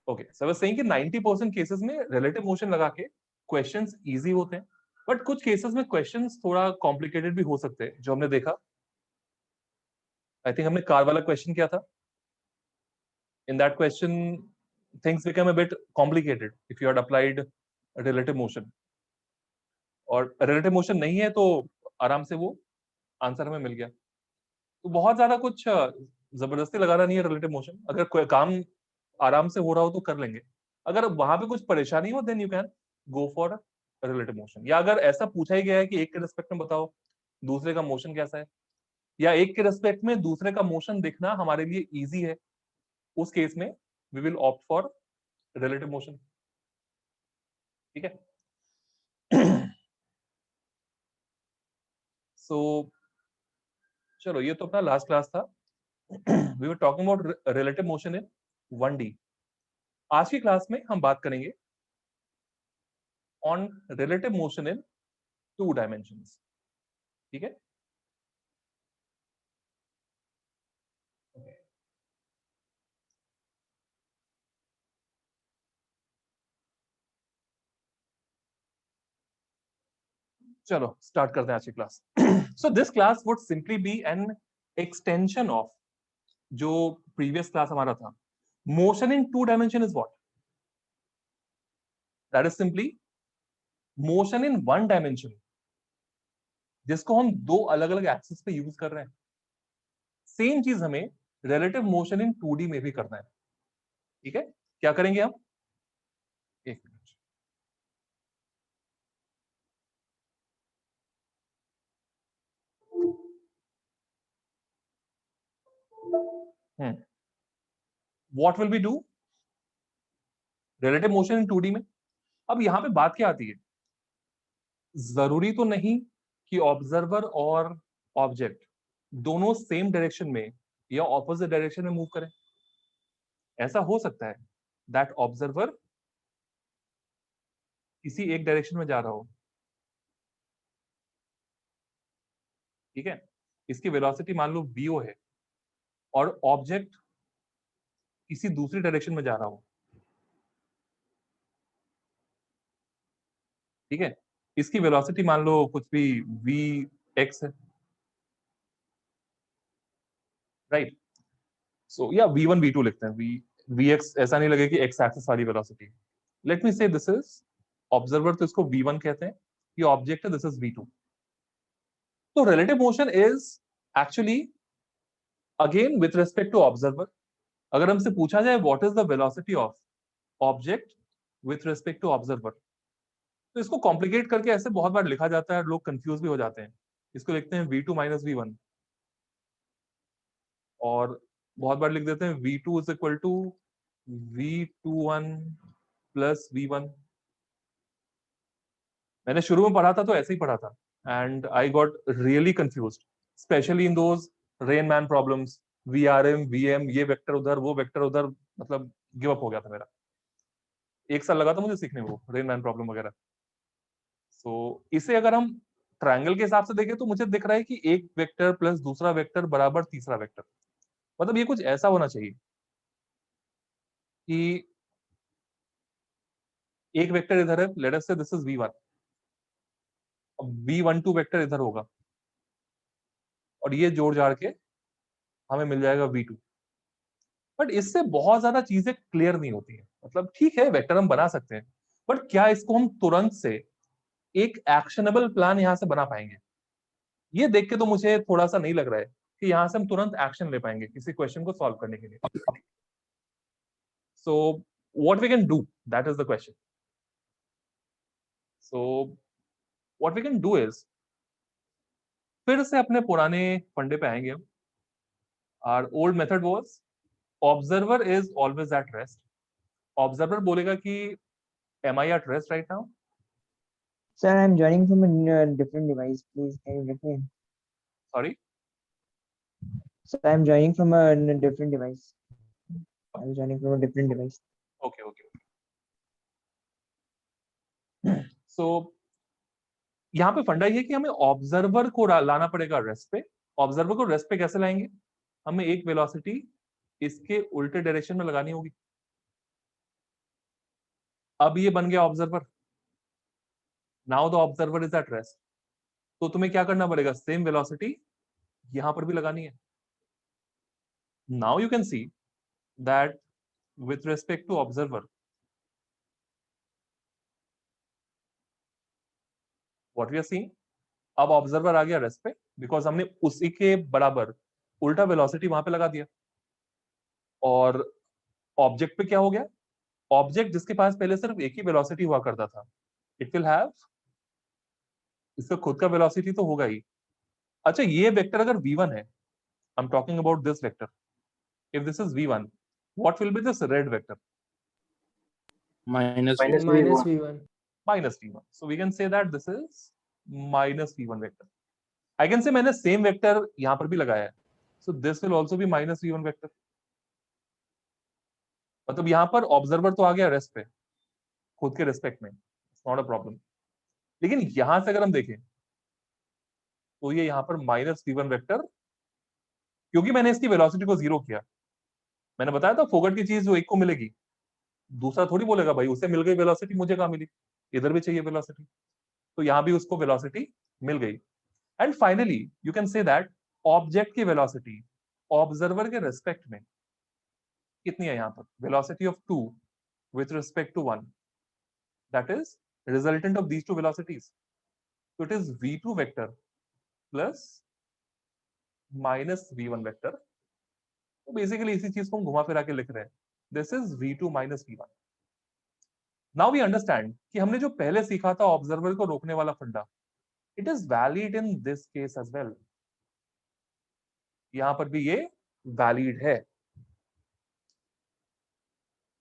Okay, so I was saying कि 90% cases में relative motion लगा के क्वेश्चंस इजी होते हैं, बट कुछ केसेस में क्वेश्चंस थोड़ा कॉम्प्लिकेटेड भी हो सकते हैं, जो हमने देखा। आई थिंक हमने कार वाला क्वेश्चन किया था। In that question things become a bit complicated if you had applied relative motion, और रिलेटिव मोशन नहीं है तो आराम से वो आंसर हमें मिल गया। तो बहुत ज्यादा कुछ जबरदस्ती लगाना नहीं है रिलेटिव मोशन। अगर कोई काम आराम से हो रहा हो तो कर लेंगे, अगर वहां पे कुछ परेशानी हो then you can go for relative motion. या अगर ऐसा पूछा ही गया है कि एक के रिस्पेक्ट में बताओ दूसरे का मोशन कैसा है, या एक के रिस्पेक्ट में दूसरे का मोशन दिखना हमारे लिए इजी है, उस केस में we will opt for relative motion. ठीक है। सो चलो, ये तो अपना लास्ट क्लास था। We were talking about relative motion in 1D। आज की क्लास में हम बात करेंगे on relative motion in 2 dimensions. ठीक है। चलो स्टार्ट करते हैं आज की class. So this class would simply be an extension of जो प्रीवियस क्लास हमारा था। Motion in 2 dimension is what? That is simply motion in 1 dimension, जिसको हम दो अलग अलग एक्सिस पे यूज कर रहे हैं। सेम चीज हमें रिलेटिव मोशन इन 2D में भी करना है। ठीक है, क्या करेंगे हम? एक minute. What will be do relative motion in 2D में? अब यहां पे बात क्या आती है, जरूरी तो नहीं कि ऑब्जर्वर और ऑब्जेक्ट दोनों सेम डायरेक्शन में या ऑपोजिट डायरेक्शन में मूव करें। ऐसा हो सकता है दैट ऑब्जर्वर किसी एक डायरेक्शन में जा रहा हो। ठीक है, इसकी वेलोसिटी मान लो vo है, और ऑब्जेक्ट किसी दूसरी डायरेक्शन में जा रहा हो। ठीक है, इसकी वेलोसिटी मान लो कुछ भी vx है, राइट? सो या v1 v2 लिखते हैं, vx ऐसा नहीं लगे कि x एक्सिस वाली वेलोसिटी। लेट मी से दिस इज ऑब्जर्वर, तो इसको v1 कहते हैं। ये ऑब्जेक्ट है, दिस इज v2। तो relative motion is actually again with respect to observer. अगर हमसे पूछा जाए what is the velocity of object with respect to observer, तो इसको कॉम्प्लिकेट करके ऐसे बहुत बार लिखा जाता है, लोग कंफ्यूज भी हो जाते हैं। इसको लिखते हैं v2 माइनस v1, और बहुत बार लिख देते हैं v2 is equal to v21 plus v1। मैंने शुरू में पढ़ा था तो ऐसे ही पढ़ा था, and I got really confused, specially in those rain man problems. VRM VM, ये वेक्टर उधर वो वेक्टर उधर, मतलब गिव अप हो गया था मेरा। एक साल लगा था मुझे सीखने को रेन मैन प्रॉब्लम वगैरह। सो इसे अगर हम ट्रायंगल के हिसाब से देखें तो मुझे दिख रहा है कि एक वेक्टर प्लस दूसरा वेक्टर बराबर तीसरा वेक्टर। मतलब ये कुछ ऐसा होना चाहिए कि एक वेक्टर इधर है, late us say this is v1, अब v12 वेक्टर इधर होगा, और ये जोड़ जाड़ के हमें मिल जाएगा v2। बट इससे बहुत ज्यादा चीजें क्लियर नहीं होती है। मतलब ठीक है, वेक्टर हम बना सकते हैं, बट क्या इसको हम तुरंत से एक एक्शनेबल प्लान यहां से बना पाएंगे? ये देख के तो मुझे थोड़ा सा नहीं लग रहा है कि यहां से हम तुरंत एक्शन ले पाएंगे किसी क्वेश्चन को सॉल्व करने के लिए। So what we can do, that is the question. So what we can do is, फिर से अपने पुराने फंडे पे आएंगे हम। Our old method was observer is always at rest. Observer बोलेगा कि am I at rest right now? Sir, I'm joining from a different device. Please, can you let me in? Sorry? Sir, I'm joining from a different device. I'm joining from a different device. Okay okay. So यहाँ पे फंडा ये कि हमें observer को लाना पड़ेगा rest पे। ऑब्जर्वर को रेस्ट पे कैसे लाएंगे? हमें एक वेलोसिटी इसके उल्टे डायरेक्शन में लगानी होगी। अब ये बन गया observer. Now the observer is at rest. तो तुम्हें क्या करना पड़ेगा, सेम वेलोसिटी यहां पर भी लगानी है. Now you can see that with respect to observer, what we are seeing, अब ऑब्जर्वर आ गया रेस्ट पे, बिकॉज हमने उसी के बराबर उल्टा वेलोसिटी वहां पे लगा दिया. और ऑब्जेक्ट पे क्या हो गया, ऑब्जेक्ट जिसके पास पहले सिर्फ एक ही वेलोसिटी हुआ करता था, इट विल हैव, इसका खुद का वेलोसिटी तो होगा ही. अच्छा, ये वेक्टर अगर v1 है, I am talking about this vector, if this is v1, what will be this red vector? minus minus v1. Minus v1. So we can say that this is minus v1 vector. I can say मैंने same vector यहां पर भी लगाया है, so this will also be minus v1 vector. मतलब यहां पर observer तो आ गया रेस्ट पे खुद के रेस्पेक्ट में, नॉट अ प्रॉब्लम. लेकिन यहां से अगर हम देखें तो ये यहां पर माइनस v1 वेक्टर, क्योंकि मैंने इसकी वेलोसिटी को जीरो किया. मैंने बताया था फोगट की चीज जो एक को मिलेगी, दूसरा थोड़ी बोलेगा भाई उसे मिल गई वेलोसिटी, मुझे कहां मिली, इधर भी चाहिए वेलोसिटी. तो यहां भी उसको वेलोसिटी मिल गई. And finally you can say that object की वेलोसिटी ऑब्जर्वर के रेस्पेक्ट में कितनी है, यहां पर velocity of 2 with respect to 1, that is resultant of these two velocities. So it is v2 vector plus minus v1 vector. तो basically इसी चीज को हम घुमा फिरा के लिख रहे हैं, this is v2 minus v1. Now we understand कि हमने जो पहले सीखा था ऑब्जर्वर को रोकने वाला फंडा, it is valid in this case as well. यहां पर भी ये वैलिड है.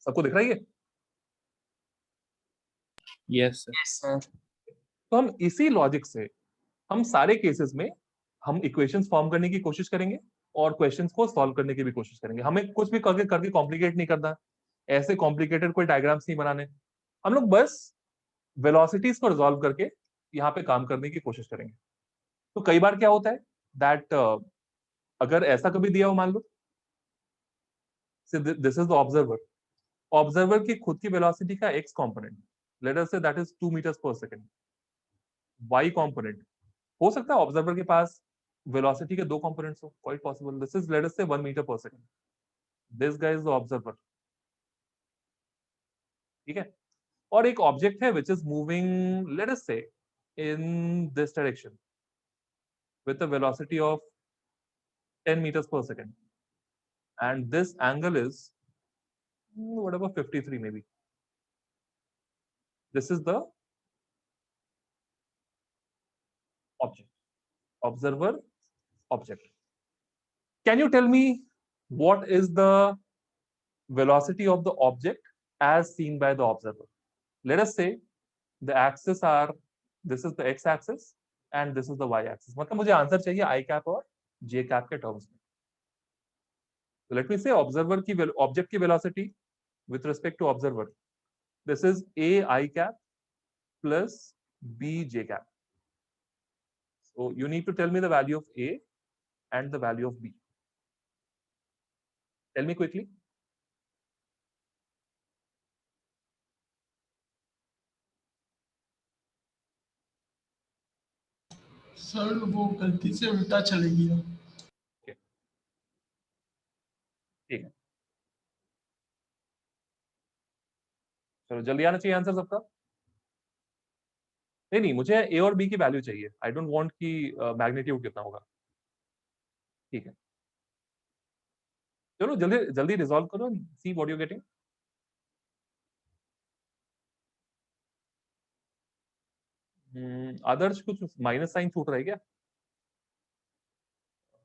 सबको दिख रही है? yes sir. Yes sir. तो हम इसी लॉजिक से हम सारे केसेस में हम इक्वेशंस फॉर्म करने की कोशिश करेंगे और क्वेश्चंस को सॉल्व करने की भी कोशिश करेंगे. हमें कुछ भी करके कॉम्प्लिकेट नहीं करना, ऐसे कॉम्प्लिकेटेड कोई डायग्राम्स नहीं बनाने. हम लोग बस वेलोसिटीज को रिजॉल्व करके यहाँ पे काम करने की कोशिश करेंगे. तो कई बार क्या होता है दैट अगर ऐसा कभी दिया हो, मान लो this is the observer, observer की खुद की वेलोसिटी का x component, let us say that is 2 meters per second. y component, हो सकता है ऑब्जर्वर के पास वेलोसिटी के दो कंपोनेंट्स हो, quite possible. This is late us से 1 meter per second. This guys the observer, ठीक है. और एक ऑब्जेक्ट है which is moving, let us say in this direction with a velocity of 10 meters per second, and this angle is whatever 53 maybe. This is the object, observer object. Can you tell me what is the velocity of the object as seen by the observer? Let us say the axis are, this is the x axis and this is the y axis. मतलब मुझे answer चाहिए i cap और j cap के terms में. So let me say observer की object की velocity with respect to observer, this is a I cap plus b j cap. So you need to tell me the value of a and the value of b. Tell me quickly. Sir वो गलती से उल्टा चले गया. ठीक है, चलो जल्दी आना चाहिए आंसर सबका. नहीं, मुझे a और b की वैल्यू चाहिए. आई डोंट वांट कि मैग्नीट्यूड कितना होगा. ठीक है, चलो जल्दी जल्दी रिजॉल्व करो, सी व्हाट यू गेटिंग. आदर्श कुछ माइनस साइन छूट रहा है क्या?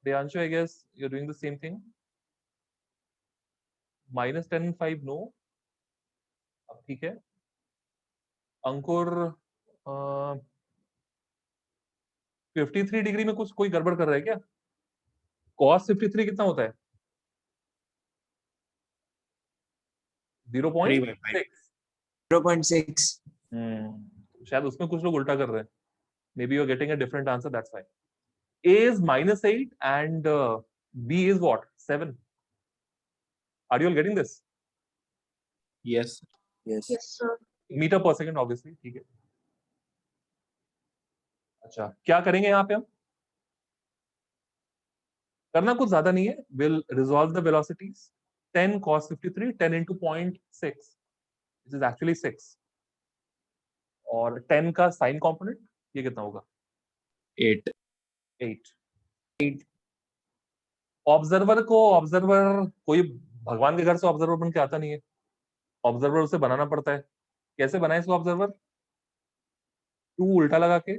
Priyanshu, I guess you're doing the same thing. Minus 10 and 5 no. अब ठीक है. अंकुर 53 डिग्री में कुछ कोई गड़बड़ कर रहा है क्या? cos 53 कितना होता है? 0.6. 0.6. शायद उसमें कुछ लोग उल्टा कर रहे हैं. Maybe you're getting a different answer, that's why. A is -8 and B is what? 7. Are you all getting this? yes Yes. Yes sir. Meter per second obviously, ठीक है। अच्छा, क्या करेंगे यहाँ पे हम? करना कुछ ज्यादा नहीं है, will resolve the velocities. 10 cos 53, 10 into 0.6, this is actually 6, और 10 का साइन कंपोनेंट, ये कितना होगा? 8 8। ऑब्जर्वर कोई भगवान के घर से ऑब्जर्वर बन के आता नहीं है, ऑब्जर्वर उसे बनाना पड़ता है। कैसे बनाए इसको ऑब्जर्वर? 2 उल्टा लगा के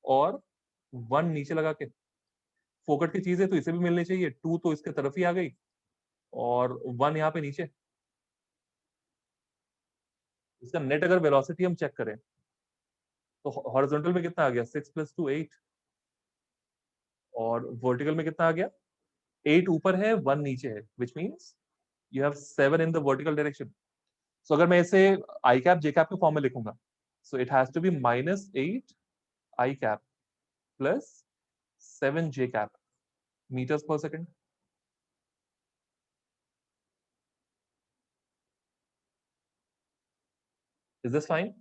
और 1 नीचे लगा के। फोकट की चीज है तो इसे भी मिलनी चाहिए, 2 तो इसके तरफ ही आ गई और 1 यहाँ पे नीचे। इसका नेट अगर वेलोसिटी हम चेक करें तो हॉरिजॉन्टल में कितना आ गया? 6 + 2 8, और वर्टिकल में कितना आ गया? 8 ऊपर है, 1 नीचे है, which means you have 7 in the vertical direction. So अगर मैं इसे आई कैप जे कैप के फॉर्म में लिखूंगा, so it has to be -8 I cap plus 7 J cap meters per second. Is this fine?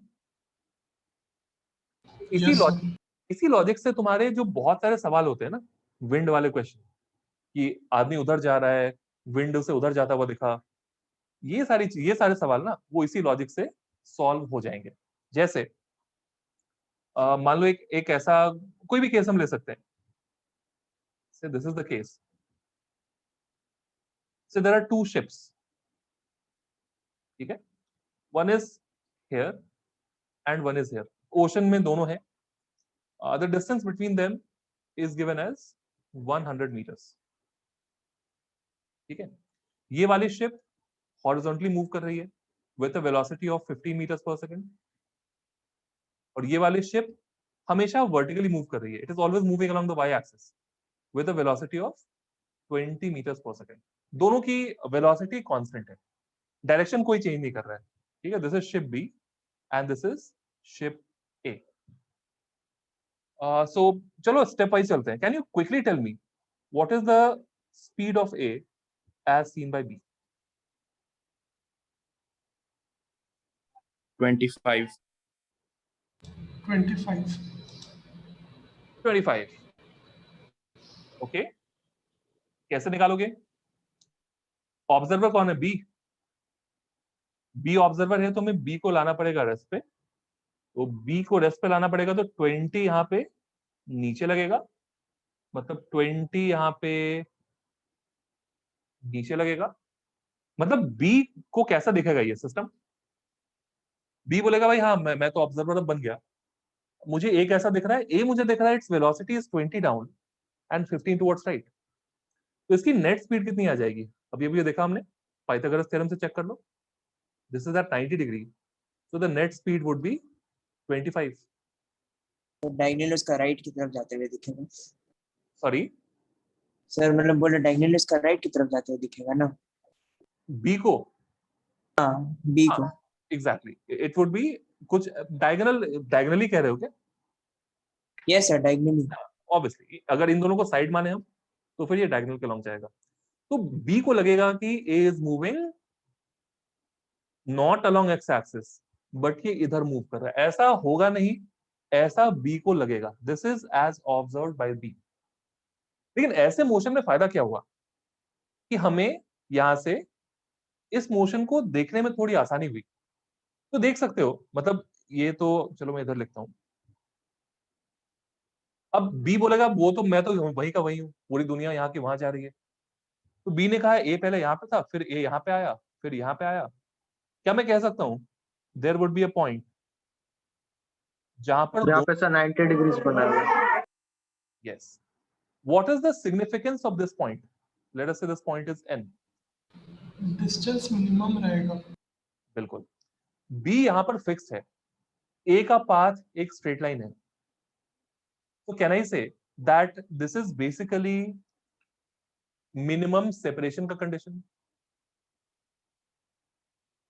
इसी लॉजिक से तुम्हारे जो बहुत सारे सवाल होते हैं ना, विंड वाले क्वेश्चन, कि आदमी उधर जा रहा है, विंड से उधर जाता हुआ दिखा, ये सारे सवाल ना वो इसी लॉजिक से सॉल्व हो जाएंगे। जैसे मान लो एक ऐसा कोई भी केस हम ले सकते हैं। Say this is the case. So there are 2 ships. ठीक है, one is here and one is here. Ocean में दोनों है। The distance between them is given as 100 meters. ठीक है, ये वाली शिप हॉरिजॉन्टली मूव कर रही है with a velocity of 15 meters per second, और ये वाली शिप हमेशा वर्टिकली मूव कर रही है, it is always moving along the Y axis with a velocity of 20 meters per second. दोनों की वेलोसिटी कांस्टेंट है, डायरेक्शन कोई चेंज नहीं कर रहा है। ठीक है, this is ship B and this is ship A. So चलो स्टेप वाइज चलते हैं। Can you quickly tell me what is the speed of A as seen by B? 25 okay, कैसे निकालोगे? ऑब्जर्वर कौन है? बी ऑब्जर्वर है, तो हमें बी को लाना पड़ेगा रेस्ट पे, तो बी को रेस्ट पे लाना पड़ेगा, तो 20 यहां पे नीचे लगेगा, मतलब 20 यहां पे नीचे लगेगा। मतलब बी को कैसा दिखेगा ये सिस्टम? बी बोलेगा भाई हाँ मैं तो ऑब्जर्वर बन गया, मुझे ए कैसा दिख रहा है? ए मुझे दिख रहा है its velocity is 20 down and 15 towards right. तो इसकी नेट स्पीड कितनी आ जाएगी? अब ये भी देखा हमने, पाइथागोरस थ्योरम से चेक कर लो, this is at 90 degree, so the net speed would be 25। तो डायगोनल उसका राइट की तरफ जाते हुए दिखेगा। सॉरी सर मतलब बोले डायगोनल उसका राइट की तरफ जाते हुए दिखेगा ना, बी को? हाँ बी को एग्जैक्टली, इट वुड बी कुछ डायगोनली कह रहे हो क्या? Yes sir diagonally. ऑब्वियसली अगर इन दोनों को साइड माने हम तो फिर ये डायगोनल के लॉन्ग जाएगा। तो बी को लगेगा कि A is moving not along X axis, but ये इधर मूव कर रहा है। ऐसा होगा नहीं, ऐसा बी को लगेगा, this is as observe by B. लेकिन ऐसे मोशन में फायदा क्या हुआ कि हमें यहां से इस मोशन को देखने में थोड़ी आसानी हुई। तो देख सकते हो, मतलब ये तो चलो मैं इधर लिखता हूं। अब बी बोलेगा वो तो मैं तो वहीं का वहीं हूं, पूरी दुनिया यहाँ की वहां जा रही है। तो बी ने कहा ए पहले यहाँ पे था, फिर ए यहाँ पे आया, फिर यहाँ पे आया। क्या मैं कह सकता हूं there would be a point जहां पर यहाँ पे सर 90 डिग्रीज बना है। Yes, what is the significance of this point? Let us say this point is N. Distance minimum रहेगा। बिल्कुल, बी यहां पर फिक्स्ड है, ए का पाथ एक स्ट्रेट लाइन है, तो can I say that this is basically minimum separation का कंडीशन।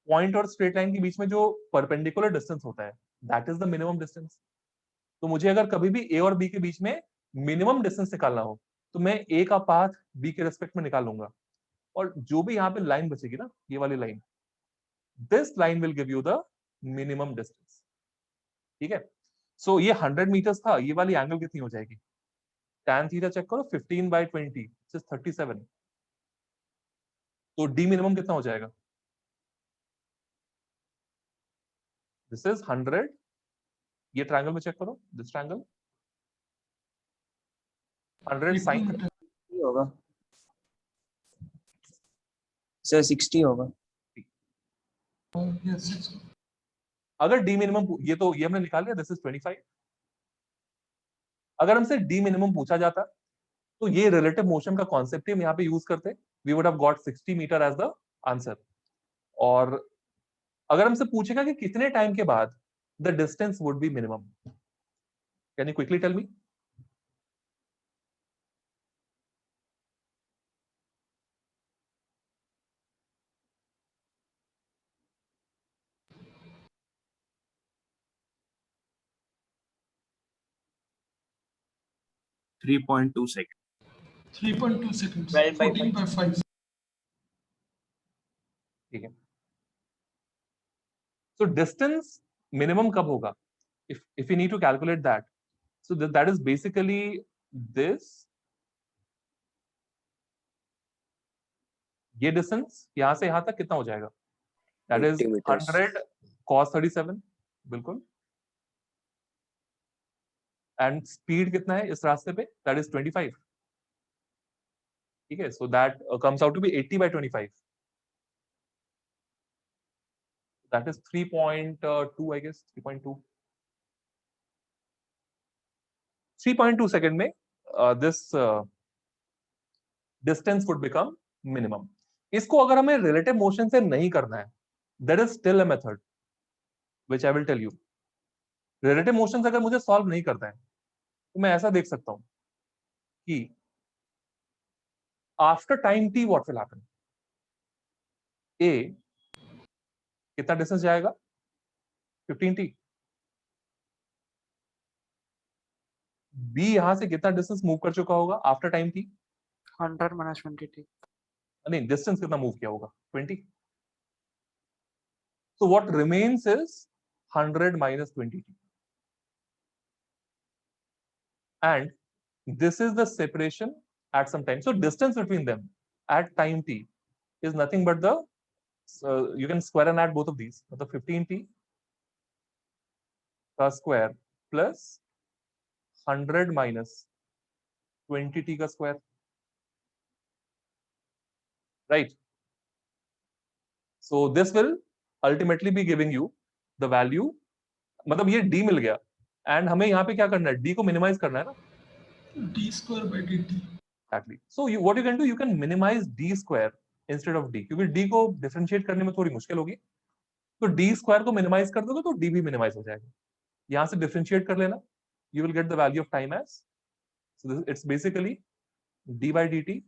पॉइंट और स्ट्रेट लाइन के बीच में जो परपेंडिकुलर डिस्टेंस होता है that is the minimum distance. तो मुझे अगर कभी भी ए और बी के बीच में मिनिमम डिस्टेंस निकालना हो तो मैं ए का पाथ बी के रेस्पेक्ट में निकाल लूंगा, और जो भी यहाँ पे लाइन बचेगी ना, ये वाली line, this line will give you the minimum distance. ठीक है, सो ये 100 मीटर्स था, ये वाली एंगल कितनी हो जाएगी? tan थीटा चेक करो, 15/20 which is 37। तो डी मिनिमम कितना हो जाएगा? दिस इज 100, ये ट्रायंगल में चेक करो, दिस ट्रायंगल 100 80 sin मीटर होगा सर 60 होगा। yes, yes. अगर डी मिनिमम, ये हमने निकाल लिया, दिस इज 25। अगर हमसे डी मिनिमम पूछा जाता तो ये रिलेटिव मोशन का कॉन्सेप्ट ही हम यहाँ पे यूज करते, we would have got 60 meter as the answer. और अगर हमसे पूछेगा कि कितने टाइम के बाद the distance would be minimum, can you quickly tell me? Three point 2 second 3.2 seconds. 12/5. 14/5. ठीक है, so distance minimum कब होगा? if you need to calculate that, so that is basically this, ये डिस्टेंस यहां से यहां तक कितना हो जाएगा? That is 80 meters. 100 cos 37, बिल्कुल। एंड स्पीड कितना है इस रास्ते पे? That is 25। ठीक है, so that comes out to be 80/25, that is 3.2 I guess, 3.2 second में this distance would become minimum. इसको अगर हमें रिलेटिव मोशन से नहीं करना है, there is still a method which I will tell you. Relative motion से अगर मुझे सॉल्व नहीं करना है तो मैं ऐसा देख सकता हूं कि after time t what will happen? a कितना डिस्टेंस जाएगा? 15t। b यहां से कितना डिस्टेंस मूव कर चुका होगा after time t? 100 minus 20t. नहीं, डिस्टेंस कितना मूव किया होगा? 20। so what remains is 100 minus 20t, and this is the separation at some time. So distance between them at time t is nothing but the you can square and add both of these, the 15t का square plus 100 minus 20t का square, right? So this will ultimately be giving you the value, मतलब ये d मिल गया, and हमें यहाँ पे क्या करना है? d को minimize करना है ना? d square by dt. Exactly. So what you can do, you can minimize d square instead of d, क्योंकि d को differentiate करने में थोड़ी मुश्किल होगी, तो d square को minimize कर दोगे तो d भी minimize हो जाएगा। यहाँ से differentiate कर लेना, you will get the value of time as, so this, it's basically d by dt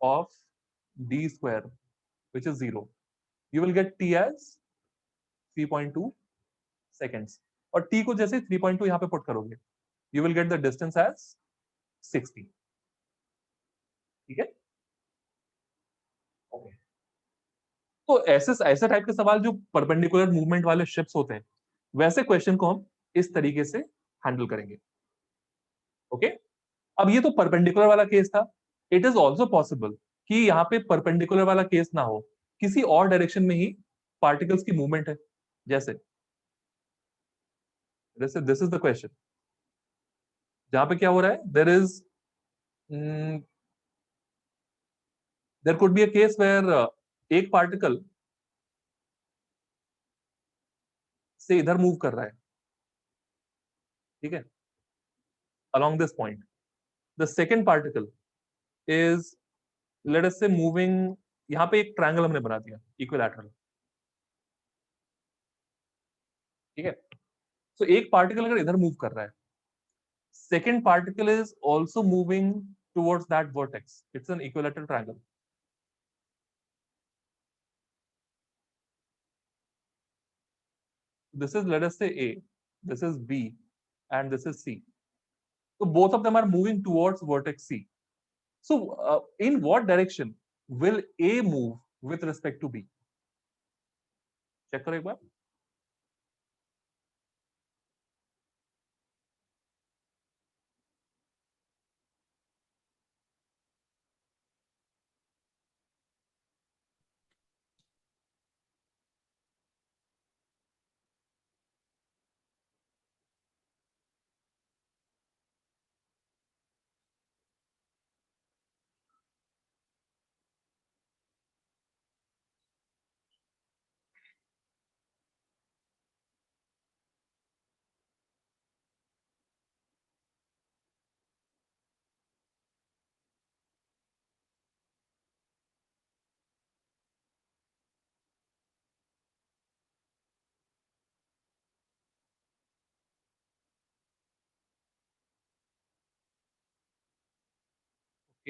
of d square, which is 0. You will get t as 3.2 seconds, और t को जैसे 3.2 यहाँ पे put करोगे, you will get the distance as 60. ठीक है? Okay. तो ऐसे टाइप के सवाल जो परपेंडिकुलर मूवमेंट वाले शिप्स होते हैं, वैसे क्वेश्चन को हम इस तरीके से हैंडल करेंगे। ओके, अब ये तो परपेंडिकुलर वाला केस था। इट इज ऑल्सो पॉसिबल कि यहाँ पे परपेंडिकुलर वाला केस ना हो, किसी और डायरेक्शन में ही पार्टिकल्स की मूवमेंट है, जैसे दिस इज द क्वेश्चन, जहां पे क्या हो रहा है, there could be a case where एक पार्टिकल से इधर मूव कर रहा है, ठीक है, along this point. The second particle is, let us say, moving, यहाँ पे एक ट्रायंगल हमने बना दिया इक्विलैटरल, ठीक है। सो एक पार्टिकल अगर इधर मूव कर रहा है, second particle is also moving towards that vertex, it's an equilateral triangle. This is, let us say, A, this is B, and this is C. So both of them are moving towards vertex C. So in what direction will A move with respect to B? Check करो एक बार।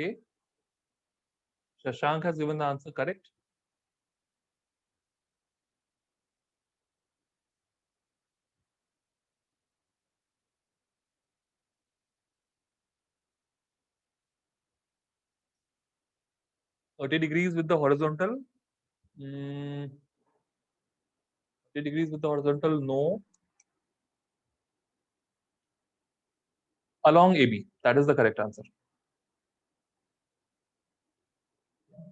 A. Shashank has given the answer correct. $30 with the horizontal. 30 with the horizontal, no. Along AB, that is the correct answer.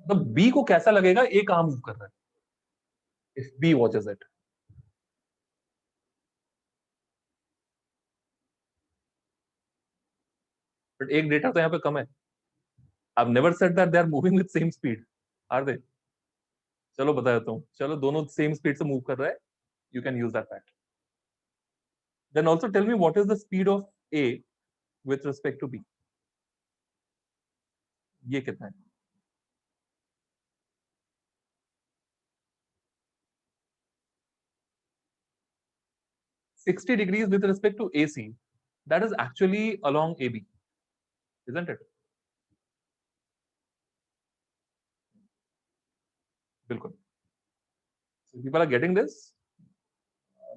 तो B को कैसा लगेगा A कहां move कर रहा है if B watches it. But एक डेटा तो यहाँ पे कम है. I've never said that they are moving with same speed. Are they? चलो बता देता हूँ. चलो दोनों same speed से move कर रहा है. You can use that fact. Then also tell me what is the speed of A with respect to B. ये कितना है? $60 with respect to AC. That is actually along AB, isn't it? बिल्कुल. So people are getting this.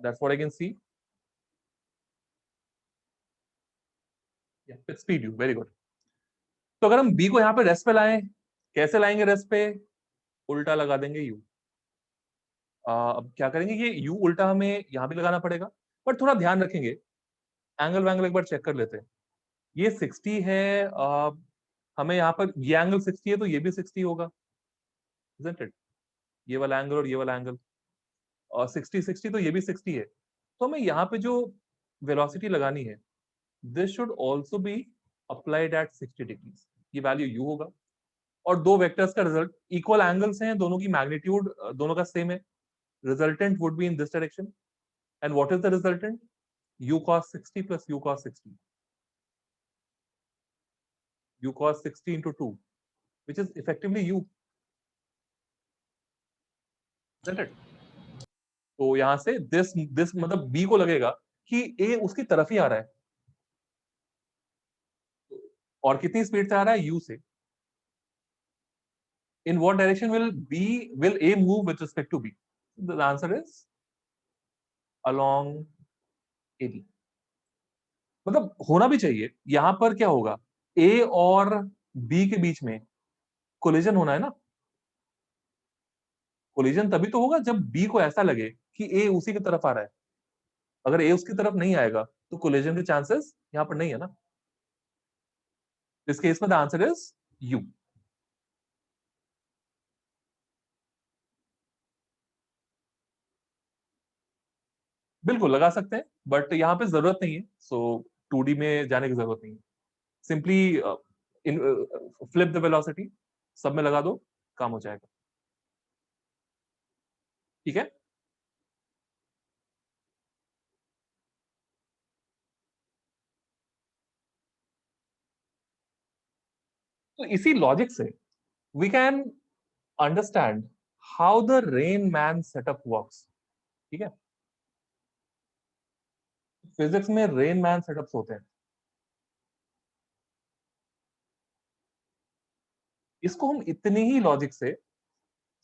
That's what I can see. Yeah, with speed U. Very good. तो अगर हम B को यहाँ पे रेस्ट पे लाएं, कैसे लाएंगे रेस्ट पे? उल्टा लगा देंगे U. अब क्या करेंगे कि U उल्टा हमें यहाँ भी लगाना पड़ेगा, पर थोड़ा ध्यान रखेंगे. एंगल वैंगल एक बार चेक कर लेते हैं. ये 60 है. हमें यहाँ पर ये एंगल 60 है तो ये भी 60 होगा, isn't it? ये वाला एंगल और ये वाला एंगल और 60 तो ये भी 60 है. तो हमें यहाँ पे जो वेलोसिटी लगानी है, this should also be applied at 60 degrees. ये वैल्यू U होगा और दो वेक्टर्स का रिजल्ट इक्वल एंगल्स हैं, दोनों की मैग्नीट्यूड दोनों का सेम है. Resultant would be in this direction. And what is the resultant? U cos 60 plus U cos 60. U cos 60 into 2, which is effectively U. Isn't it? तो यहां से दिस मतलब B को लगेगा कि A उसकी तरफ ही आ रहा है. और कितनी स्पीड से आ रहा है? U से. In what direction will A move with respect to B? The answer is along AB. मतलब होना भी चाहिए. यहां पर क्या होगा? A और B के बीच में कोलिजन होना है ना. कोलिजन तभी तो होगा जब B को ऐसा लगे कि A उसी की तरफ आ रहा है. अगर A उसकी तरफ नहीं आएगा तो कोलिजन के चांसेस यहां पर नहीं है ना. इस केस में द आंसर इज U. बिल्कुल लगा सकते हैं, बट यहाँ पे जरूरत नहीं है. सो 2D में जाने की जरूरत नहीं है. सिंपली फ्लिप द वेलोसिटी, सब में लगा दो, काम हो जाएगा. ठीक है. तो इसी लॉजिक से we can understand how the rain man setup works. ठीक है. फिजिक्स में रेन मैन सेटअप्स होते हैं. इसको हम इतने ही लॉजिक से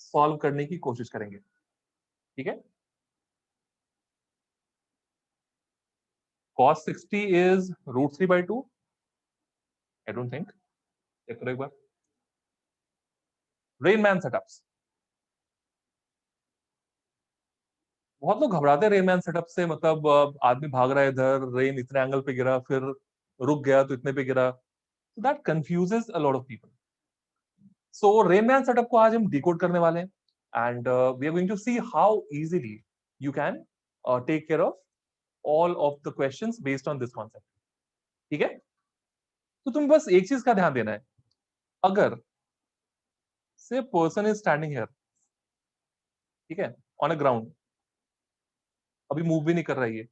सॉल्व करने की कोशिश करेंगे. ठीक है. cos 60 is √3/2. I don't think. Check करो एक बार. Rain man setups. बहुत लोग घबराते हैं रेन मैन सेटअप से. मतलब आदमी भाग रहा है इधर, रेन इतने एंगल पे गिरा, फिर रुक गया तो इतने पे गिरा. So that confuses a lot of people. So rain man setup को आज हम डिकोड करने वाले हैं. And we are going to see how easily you can take care of all of the questions based on this concept. ठीक है. तो तुम बस एक चीज का ध्यान देना है. अगर से पर्सन इज स्टैंडिंग हियर, ठीक है, ऑन अ ग्राउंड, अभी मूव भी नहीं कर रही है,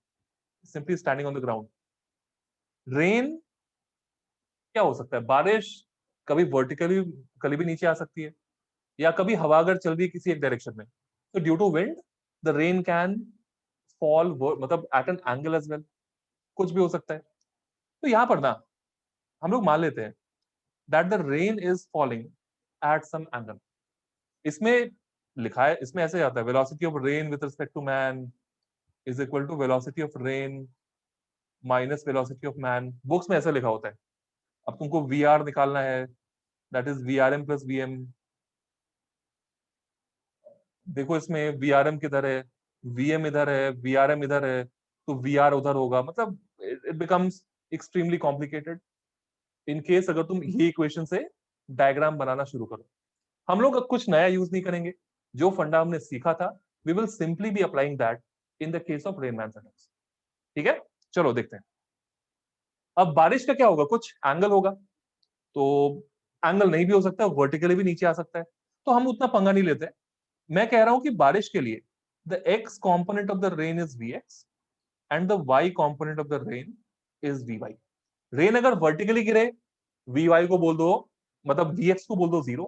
simply standing on the ground. Rain क्या हो सकता है? बारिश कभी वर्टिकली कभी भी नीचे आ सकती है, या कभी हवा अगर चल रही है किसी एक डायरेक्शन में, तो due to wind the rain can fall, मतलब at an angle as well. कुछ भी हो सकता है. तो यहां पर ना हम लोग मान लेते हैं that the rain is falling at some angle. इसमें लिखा है, इसमें ऐसे आता है velocity of rain with respect to man is equal to velocity of rain minus velocity of man. Books में ऐसा लिखा होता है. अब तुमको VR निकालना है, that is VRM plus VM. देखो इसमें VRM किधर है, VM इधर है, VRM इधर है, तो VR उधर होगा. मतलब it becomes extremely complicated in case अगर तुम ये इक्वेशन से डायग्राम बनाना शुरू करो. हम लोग कुछ नया यूज नहीं करेंगे. जो फंडा हमने सीखा था, we will simply be applying that in the case of Rayman setups. ठीक है, चलो देखते हैं. अब बारिश का क्या होगा, कुछ एंगल होगा. तो एंगल नहीं भी हो सकता, वर्टिकली भी नीचे आ सकता है, तो हम उतना पंगा नहीं लेते. मैं कह रहा हूं कि बारिश के लिए the x component of the rain is Vx and the y component of the rain is Vy. Rain अगर वर्टिकली गिरे, Vy को बोल दो, मतलब Vx को बोल दो 0.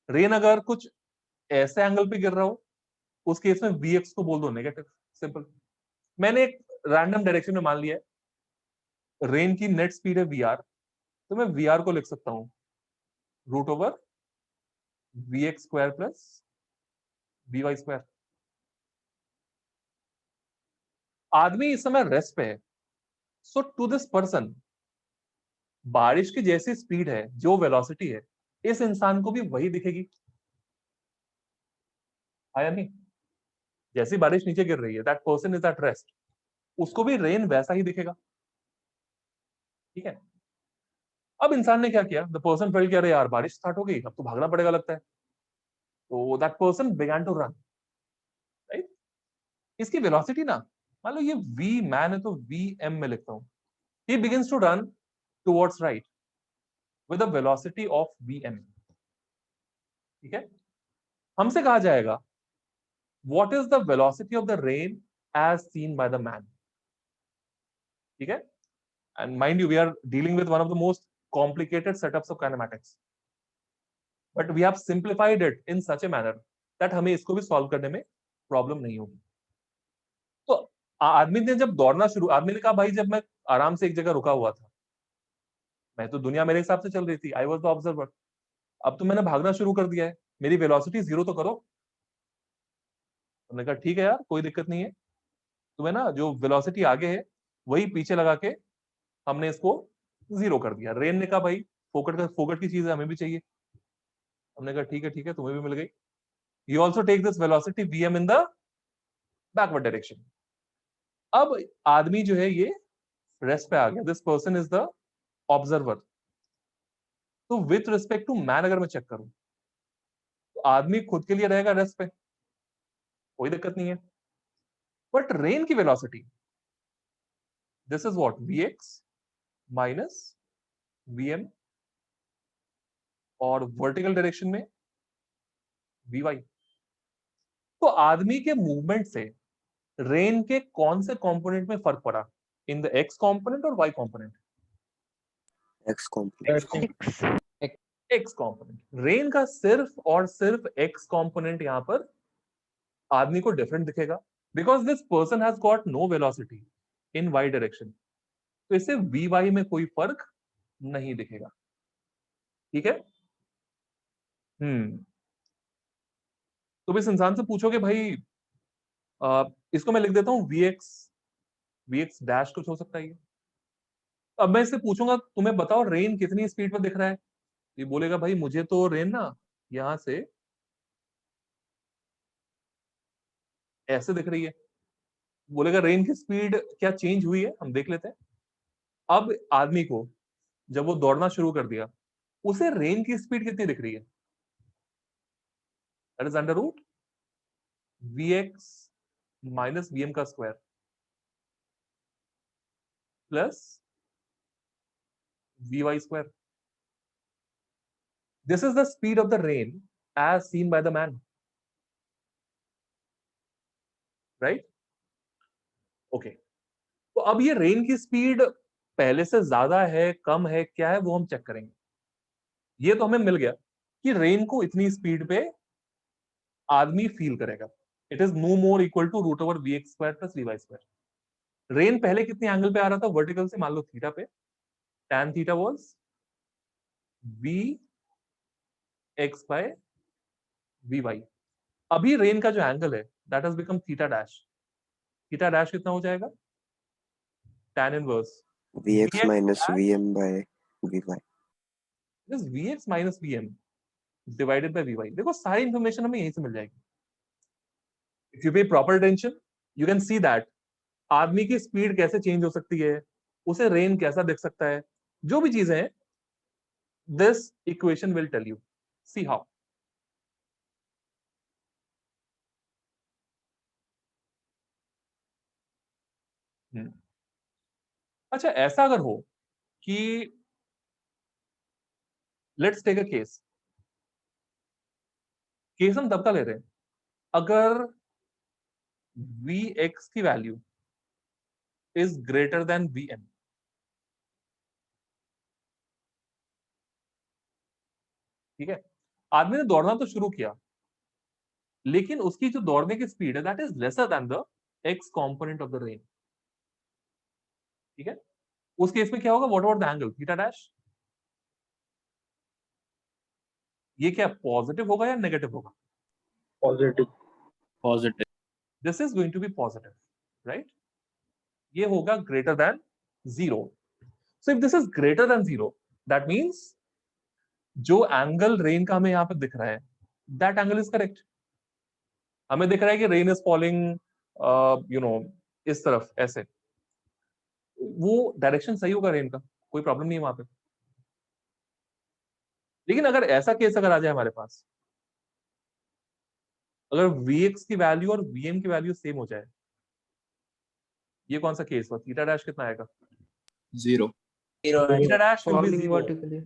रेन अगर कुछ ऐसे एंगल पे गिर रहा हो, उस केस में Vx को बोल दो नेगेटिव. सिंपल. मैंने एक रैंडम डायरेक्शन में मान लिया है रेन की नेट स्पीड है Vr, तो मैं Vr को लिख सकता हूं root over Vx square plus Vy square. आदमी इस समय रेस्ट पे है, सो टू दिस पर्सन बारिश की जैसी स्पीड है, जो वेलोसिटी है, इस इंसान को भी वही दिखेगी. आया नहीं? जैसी बारिश नीचे गिर रही है, that person is at rest, उसको भी रेन वैसा ही दिखेगा. ठीक है. अब इंसान ने क्या किया, द पर्सन फेल्ट कि अरे यार बारिश स्टार्ट हो गई, अब तो भागना पड़ेगा लगता है. तो that person began to run. Right. इसकी वेलोसिटी ना, मान लो ये वी मैन है तो वी एम में लिखता हूं. He begins to run towards right with the velocity of V M. ठीक है. हमसे कहा जाएगा what is the velocity of the rain as seen by the man. ठीक है. And mind you, we are dealing with one of the most complicated setups of kinematics, but we have simplified it in such a manner that हमें इसको भी solve करने में problem नहीं होगी. तो आदमी ने जब दौड़ना शुरू, आदमी ने कहा भाई जब मैं आराम से एक जगह रुका हुआ था, मैं तो दुनिया मेरे हिसाब से चल रही थी, आई वॉज द ऑब्जर्वर, अब तो मैंने भागना शुरू कर दिया है, मेरी वेलोसिटी 0 तो करो. हमने कहा ठीक है यार, कोई दिक्कत नहीं है, तुम्हें ना जो वेलोसिटी आगे है वही पीछे लगा के हमने इसको 0 कर दिया. रेन ने कहा भाई फोकट की चीज है, हमें भी चाहिए. हमने कहा ठीक है, तुम्हें भी मिल गई. You also take this velocity Vm in the backward direction. अब आदमी जो है ये रेस्ट पे आ गया. This person is the observer. तो विथ रिस्पेक्ट टू मैन अगर मैं चेक करूं, तो आदमी खुद के लिए रहेगा रेस्ट पे, कोई दिक्कत नहीं है. बट रेन की velocity, this is what, Vx minus Vm, और वर्टिकल डायरेक्शन में Vy. तो आदमी के मूवमेंट से रेन के कौन से कंपोनेंट में फर्क पड़ा, इन द x कंपोनेंट और y component? X component. x component. Rain का सिर्फ और सिर्फ x कंपोनेंट यहां पर आदमी को डिफरेंट दिखेगा, because this person has got no velocity in y direction. तो इससे Vy में कोई फर्क नहीं दिखेगा. ठीक है. तो इस इंसान से पूछोगे भाई इसको मैं लिख देता हूं Vx डैश कुछ हो सकता है ये. अब मैं इससे पूछूंगा तुम्हें बताओ रेन कितनी स्पीड पर दिख रहा है. ये बोलेगा भाई मुझे तो रेन ना यहां से ऐसे दिख रही है. बोलेगा रेन की स्पीड क्या चेंज हुई है, हम देख लेते हैं. अब आदमी को जब वो दौड़ना शुरू कर दिया, उसे रेन की स्पीड कितनी दिख रही है? That is under root Vx minus Vm का square plus Vy square. This is the speed of the rain as seen by the man. Right. Okay. तो अब ये रेन की स्पीड पहले से ज्यादा है, कम है, क्या है, वो हम चेक करेंगे. ये तो हमें मिल गया कि रेन को इतनी स्पीड पे आदमी फील करेगा. It is no more equal to root over Vx square plus Vy square. Rain पहले कितने एंगल पे आ रहा था, वर्टिकल से, मान लो थीटा पे. tan theta was V X by V Y. अभी रेन का जो एंगल है that has become theta dash. Theta dash कितना हो जाएगा? tan inverse Vx minus Vm by Vy. Is Vx minus Vm divided by Vy। देखो सारी information हमें यहीं से मिल जाएगी। If you pay proper attention you can see that आदमी की स्पीड कैसे चेंज हो सकती है, उसे रेन कैसा दिख सकता है, जो भी चीजें हैं, this equation will tell you. See how. अच्छा, ऐसा अगर हो कि लेट्स टेक अ केस हम तब का ले रहे हैं अगर Vx की value is greater then Vm। ठीक है, आदमी ने दौड़ना तो शुरू किया, लेकिन उसकी जो दौड़ने की स्पीड है that is lesser than the x component of the rain. ठीक है, उस केस में क्या होगा? What about the angle theta dash? ये क्या पॉजिटिव होगा या नेगेटिव होगा? Positive. Positive. This is going to be positive, right? ये होगा greater than 0। So if this is greater than 0 that means जो एंगल रेन का हमें यहां पे दिख रहा है दैट एंगल इज करेक्ट। हमें दिख रहा है कि रेन इज फॉलिंग इस तरफ ऐसे, वो डायरेक्शन सही होगा रेन का, कोई प्रॉब्लम नहीं है वहां पे। लेकिन अगर ऐसा केस अगर आ जाए हमारे पास, अगर Vx की वैल्यू और Vm की वैल्यू सेम हो जाए, ये कौन सा केस हुआ? थीटा डैश कितना आएगा? 0. Theta dash will B Falling 0। vertically.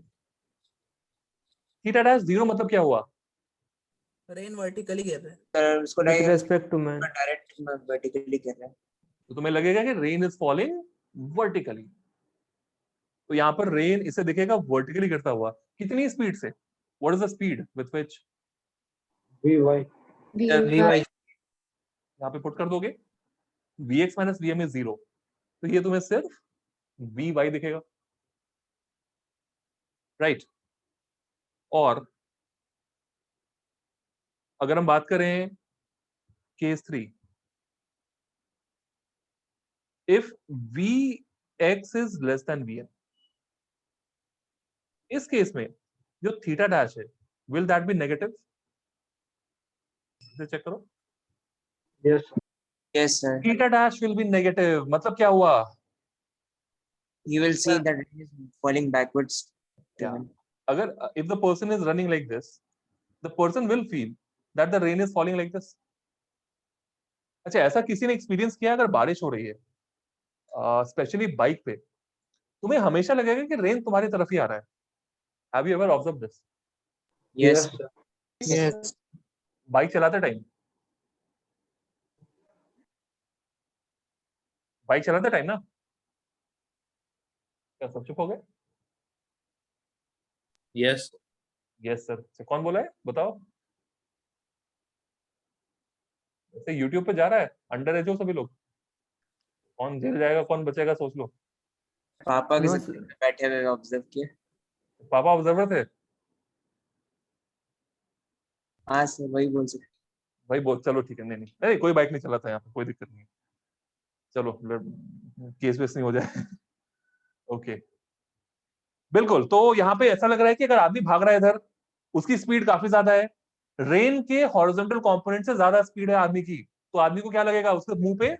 Theta dash 0 मतलब क्या हुआ? रेन वर्टिकली गिर रहा है। सर उसको With respect to man. Direct vertically कर रहा है। तो तुम्हें लगेगा कि रेन इज फॉलिंग वर्टिकली, तो यहां पर रेन इसे दिखेगा वर्टिकली गिरता हुआ। कितनी स्पीड से? What is the speed with which? Vy. Vy यहां पे पुट कर दोगे Vx माइनस Vm इज 0, तो ये तुम्हें सिर्फ Vy दिखेगा, राइट? और अगर हम बात करें case 3, if Vx is less than Vm, इस केस में जो थीटा डैश है will that be negative? Check करो। Yes. yes sir theta dash will be negative, मतलब क्या हुआ? you will see that it is falling backwards Yeah. अगर if the person is running like this, the person will feel that the rain is falling like this. अच्छा, ऐसा किसी ने experience किया? अगर बारिश हो रही है स्पेशली बाइक पे, तुम्हें हमेशा लगेगा कि रेन तुम्हारी तरफ ही आ रहा है। Have you ever observe this? yes sir. Yes. Bike चलाते टाइम, बाइक चलाते टाइम ना, क्या सब चुप हो गए? Yes. Yes sir. कौन बोला है बताओ? ऐसे यूट्यूब पे जा रहा है, अंडर एज हो सभी लोग, कौन जेल जाएगा कौन बचेगा सोच लो। पापा के No, साथ sir. बैठे हुए ऑब्जर्व किए। पापा ऑब्जर्वर थे? हाँ सर वही बोल सकते। भाई बोल, चलो ठीक है, नहीं नहीं नहीं, कोई बाइक नहीं चलाता यहाँ पे, कोई दिक्कत नहीं है। चलो केस वेस नहीं हो जाए। ओके, बिल्कुल। तो यहाँ पे ऐसा लग रहा है कि अगर आदमी भाग रहा है इधर, उसकी स्पीड काफी ज्यादा है, रेन के हॉरिजॉन्टल कंपोनेंट से ज्यादा स्पीड है आदमी की, तो आदमी को क्या लगेगा? उसके मुंह पे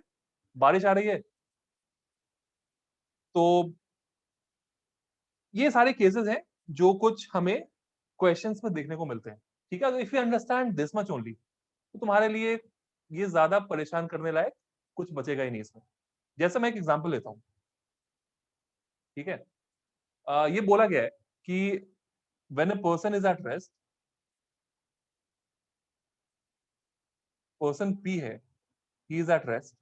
बारिश आ रही है। तो ये सारे केसेस हैं जो कुछ हमें क्वेश्चंस में देखने को मिलते हैं। ठीक है, if you understand this much only, तो तुम्हारे लिए ये ज्यादा परेशान करने लायक कुछ बचेगा ही नहीं इसमें। जैसे मैं एक एग्जांपल लेता हूं, ठीक है? ये बोला गया है कि when a person is at rest, person P है, he is at rest,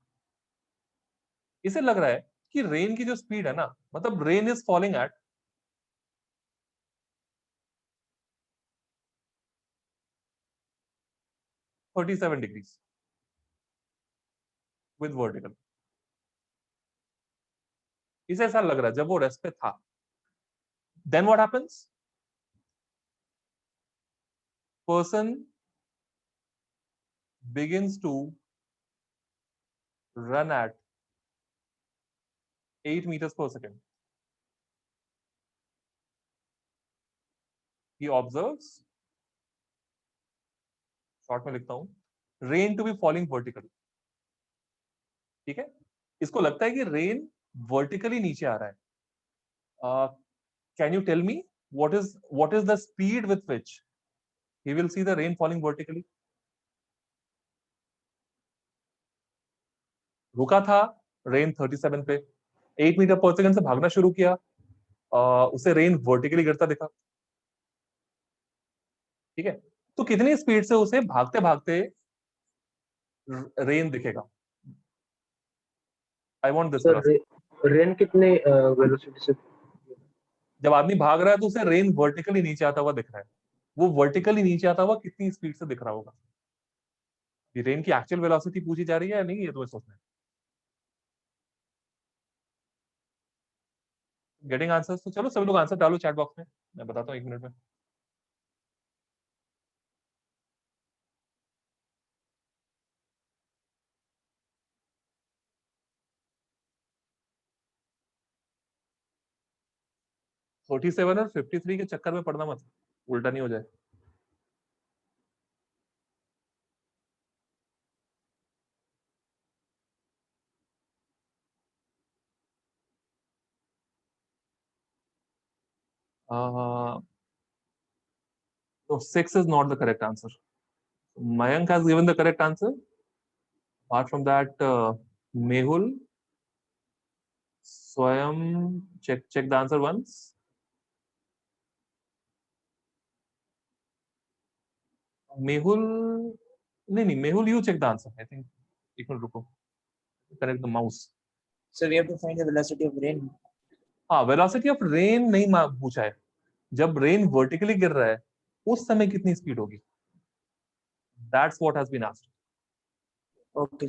इसे लग रहा है कि रेन की जो स्पीड है ना, मतलब rain is falling eight 37 degrees with vertical. इसे ऐसा लग रहा है जब वो रेस्ट पे था। Then what happens? person begins to run at 8 meters per second. He observes, short में लिखता हूं, rain to be falling vertically. ठीक है, इसको लगता है कि रेन वर्टिकली नीचे आ रहा है. Can you tell me what is the speed with which he will see the rain falling vertically? रुका था रेन 37 पे, 8 मीटर पर सेकंड से भागना शुरू किया, उसे रेन वर्टिकली गिरता दिखा. ठीक है, तो कितनी स्पीड से उसे भागते भागते रेन दिखेगा? I want this. Sir rain कितने वेलोसिटी से? जब आदमी भाग रहा है तो उसे रेन वर्टिकली नीचे आता हुआ दिख रहा है. वो वर्टिकली नीचे आता हुआ कितनी स्पीड से दिख रहा होगा? ये रेन की एक्चुअल वेलोसिटी पूछी जा रही है या नहीं, ये तो सोचना है. Getting answers? तो चलो सभी लोग आंसर डालो चैट बॉक्स में, मैं बताता हूँ 1 मिनट में. फोर्टी 47 और 53 के चक्कर में पड़ना मत, उल्टा नहीं हो जाए. No, 6 is not the correct answer. Mayank has given the correct answer. Apart from that, Mehul, Swayam, check the answer once. Mehul, नहीं, Mehul, you check the answer. I think. एक मिनट रुको. Correct the mouse. So we have to find the velocity of rain. हाँ, velocity of rain नहीं पूछा है. जब rain vertically गिर रहा है उस समय कितनी स्पीड होगी? That's what has been asked. Okay.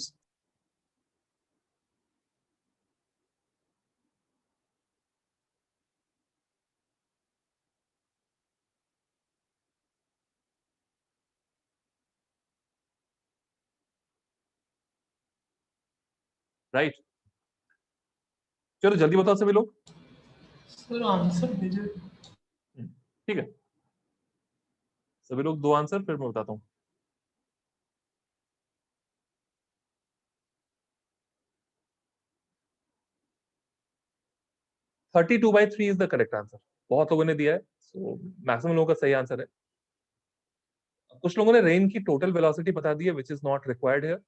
Right? चलो जल्दी बताओ सभी लोग. सर आंसर भेजे. ठीक है, सभी लोग 2 आंसर, फिर मैं बताता हूँ. Thirty 32/3 is the correct answer. बहुत लोगों ने दिया है, सो मैक्सिमम लोगों का सही आंसर है. कुछ लोगों ने रेन की टोटल वेलोसिटी बता दी है, which is not required here.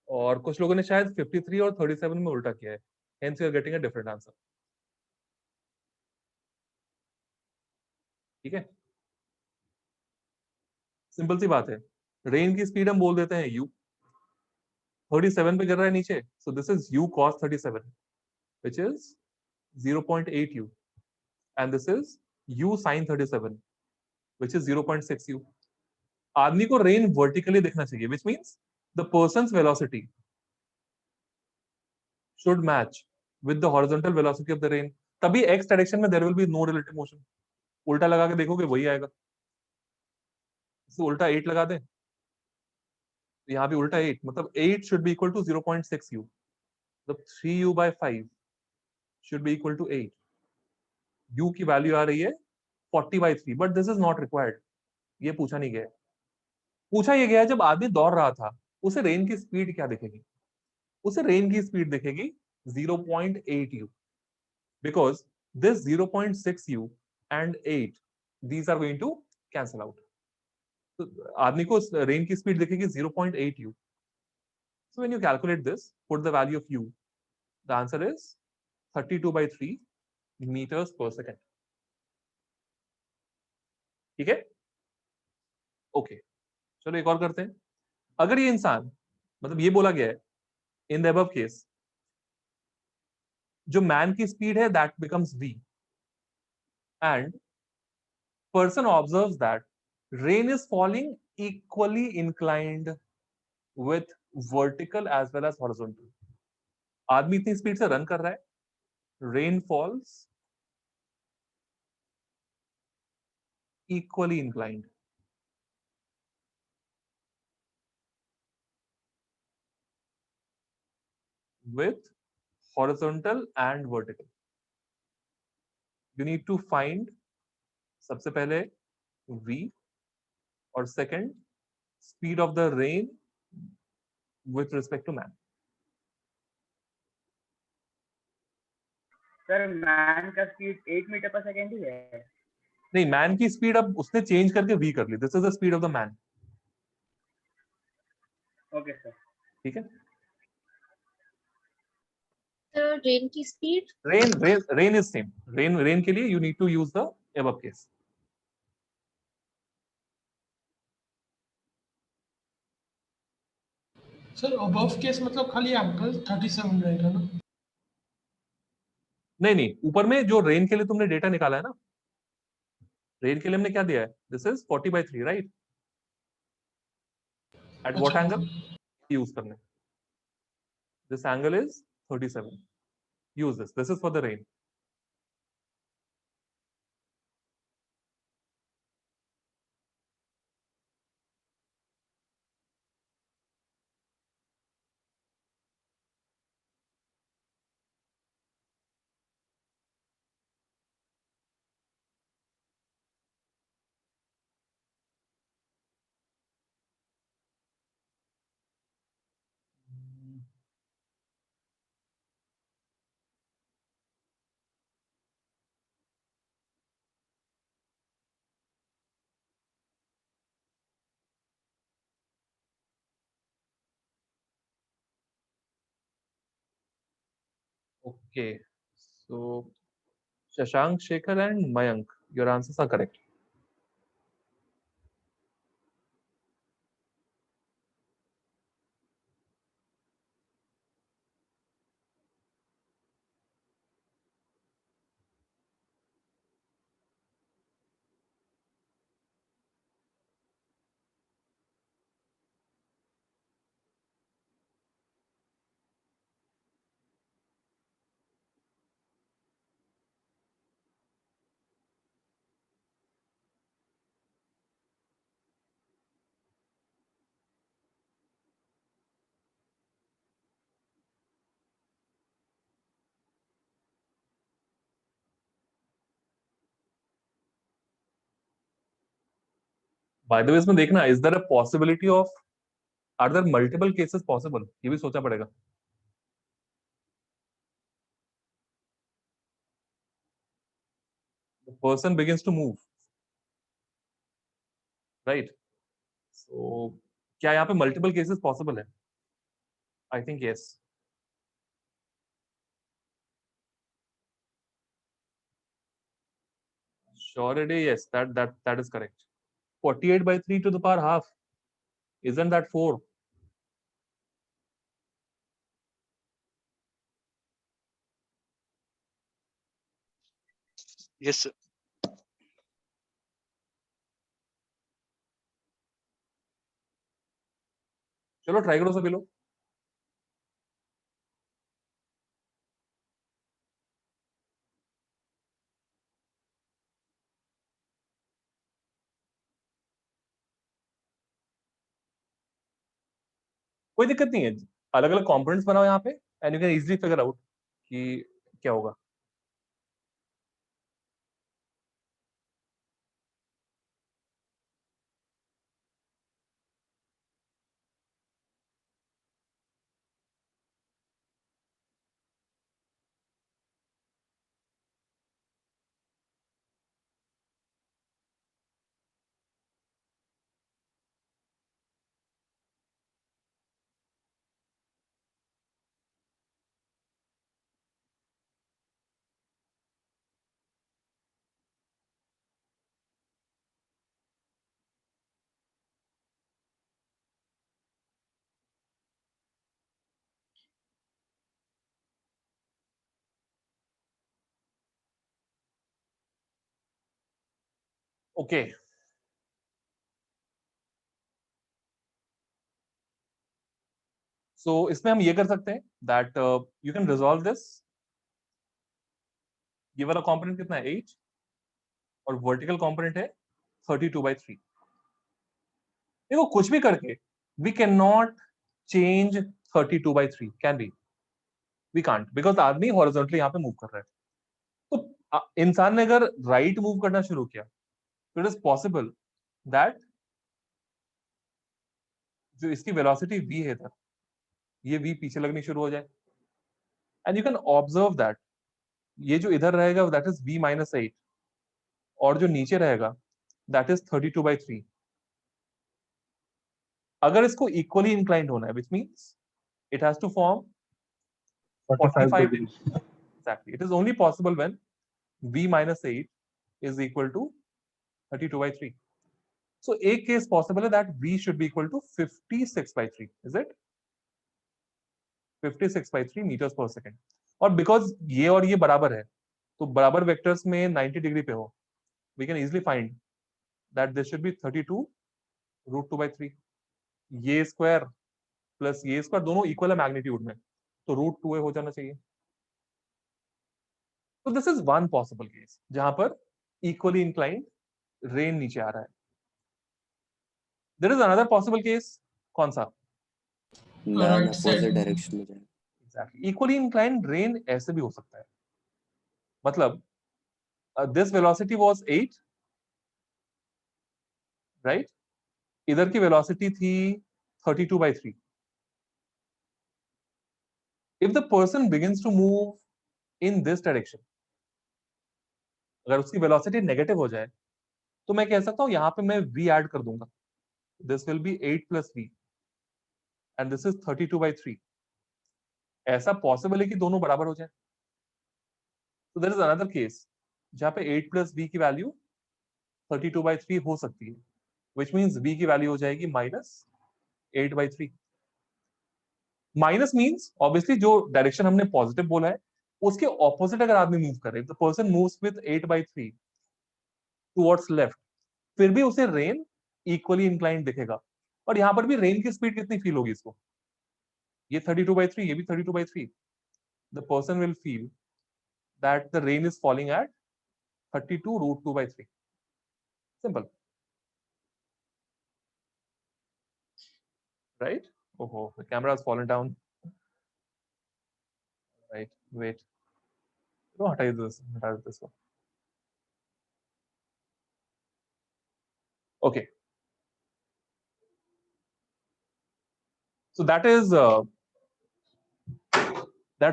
और कुछ लोगों ने शायद 53 और 37 में उल्टा किया है. Hence you are getting a different answer. ठीक है, सिंपल सी बात है. रेन की स्पीड हम बोल देते हैं u. 37 पे गिर रहा है नीचे, so this is u cos 37, which is 0.8 u, and this is u sin 37, which is 0.6 u. आदमी को रेन वर्टिकली दिखना चाहिए, which means the person's velocity should match with the horizontal velocity of the rain. तभी x direction में there will be no relative motion. उल्टा लगा के देखोगे वही आएगा. उल्टा 8 लगा दें, यहाँ भी उल्टा 8, मतलब 8 should be equal to 0.6 u. मतलब 3 u by 5 should be equal to 8. u की वैल्यू आ रही है 40/3, but this is not required. ये पूछा नहीं गया. पूछा ये गया जब आदमी दौड़ रहा था उसे रेन की स्पीड क्या दिखेगी? उसे रेन की स्पीड दिखेगी 0.8 u, because this 0.6 u and 8, these are going to cancel out. तो आदमी को रेन की स्पीड दिखेगी 0.8 u. So when you calculate this, put the value of u, the answer is 32/3 meters per second. ठीक है, okay. चलो एक और करते हैं. अगर ये इंसान, मतलब ये बोला गया है इन द अबव केस, जो मैन की स्पीड है that becomes v, and person observes that rain is falling equally inclined with vertical as well as horizontal. आदमी इतनी स्पीड से रन कर रहा है, rain falls equally inclined. with horizontal and vertical. You need to find सबसे पहले v और second speed of the rain with respect to man. Sir man का स्पीड 8 मीटर पर सेकेंड ही है। नहीं, मैन की स्पीड अब उसने चेंज करके v कर ली. This is the speed of the man. Okay sir. ठीक है. रेन की speed rain is same. Rain के लिए you need to use the above case. Sir above case मतलब खाली एंगल 37 रहेगा ना? नहीं, ऊपर में जो रेन के लिए तुमने डेटा निकाला है ना, रेन के लिए हमने क्या दिया है? This is 40/3, right? At what angle use करने? This angle is 37. Use this is for the rain. Okay, so Shashank, Shekhar, and Mayank, your answers are correct. By the way, इसमें देखना, is there a possibility of, are there multiple cases possible? ये भी सोचा पड़ेगा. The person begins to move, right? So क्या यहाँ पे multiple cases possible है? I think yes. Surely yes, that is correct. 48/3 to the power half. Isn't that 4? Yes, sir. चलो try करो सभी लोग. कोई दिक्कत नहीं है. अलग अलग कंपोनेंट्स बनाओ यहाँ पे and you can easily figure out कि क्या होगा. ओके. सो इसमें हम ये कर सकते हैं that you can resolve this. ये वाला कंपोनेंट कितना है? 8 और वर्टिकल कंपोनेंट है 32/3. देखो कुछ भी करके we can not change 32/3, can be. We can't, because आदमी हॉरिजॉन्टली यहाँ पे मूव कर रहा है। तो इंसान ने अगर राइट मूव करना शुरू किया तो इट इज पॉसिबल दैट जो इसकी वेलोसिटी v है इधर, ये v पीछे लगनी शुरू हो जाए। And you can observe that ये जो इधर रहेगा दैट इज v माइनस 8 और जो नीचे रहेगा दैट इज 32/3। अगर इसको इक्वली इंक्लाइंड होना है which means it has to form 45 degrees. Exactly. It is only possible when v minus 8 is equal to 32/3. So एक case possible है that v should be equal to 56/3. Is it? 56/3 meters per second. और because ये और ये बराबर है तो बराबर वेक्टर्स में 90 डिग्री पे हो, we can easily find that this should be 32√2/3. ये स्क्वायर प्लस ये स्क्वायर दोनों इक्वल है मैग्नीट्यूड में, तो √2a हो जाना चाहिए। तो this is one possible case जहां पर इक्वली इंक्लाइंड रेन नीचे आ रहा है। There is another possible case, कौन सा? Man Right opposite side. Direction में जाए। एग्जैक्टली, इक्वली इंक्लाइंड रेन ऐसे भी हो सकता है। मतलब दिस वेलोसिटी वाज 8, राइट? इधर की वेलोसिटी थी 32/3। If the person begins to move in this direction, अगर उसकी वेलोसिटी नेगेटिव हो जाए तो मैं कह सकता हूं यहां पे मैं v ऐड कर दूंगा, this will be 8 plus v and this is 32/3। ऐसा पॉसिबल है कि दोनों बराबर हो जाए। तो देयर इज अनदर केस जहां पे 8 प्लस v की वैल्यू 32/3 हो सकती है, विच मीन्स v की वैल्यू हो जाएगी -8/3। माइनस मीन्स ऑब्वियसली जो डायरेक्शन हमने पॉजिटिव बोला है उसके ऑपोजिट अगर आदमी मूव करे, the person moves with 8/3 towards left, फिर भी उसे रेन इक्वली इंक्लाइंड दिखेगा। और यहां पर भी रेन की स्पीड कितनी फील होगी इसको? ये 32/3, ये भी 32/3। The person will feel that the rain is falling at 32√2/3। Simple, right? ओहो, the camera has fallen down. Right, wait, no हटाइए this one. Okay, so that's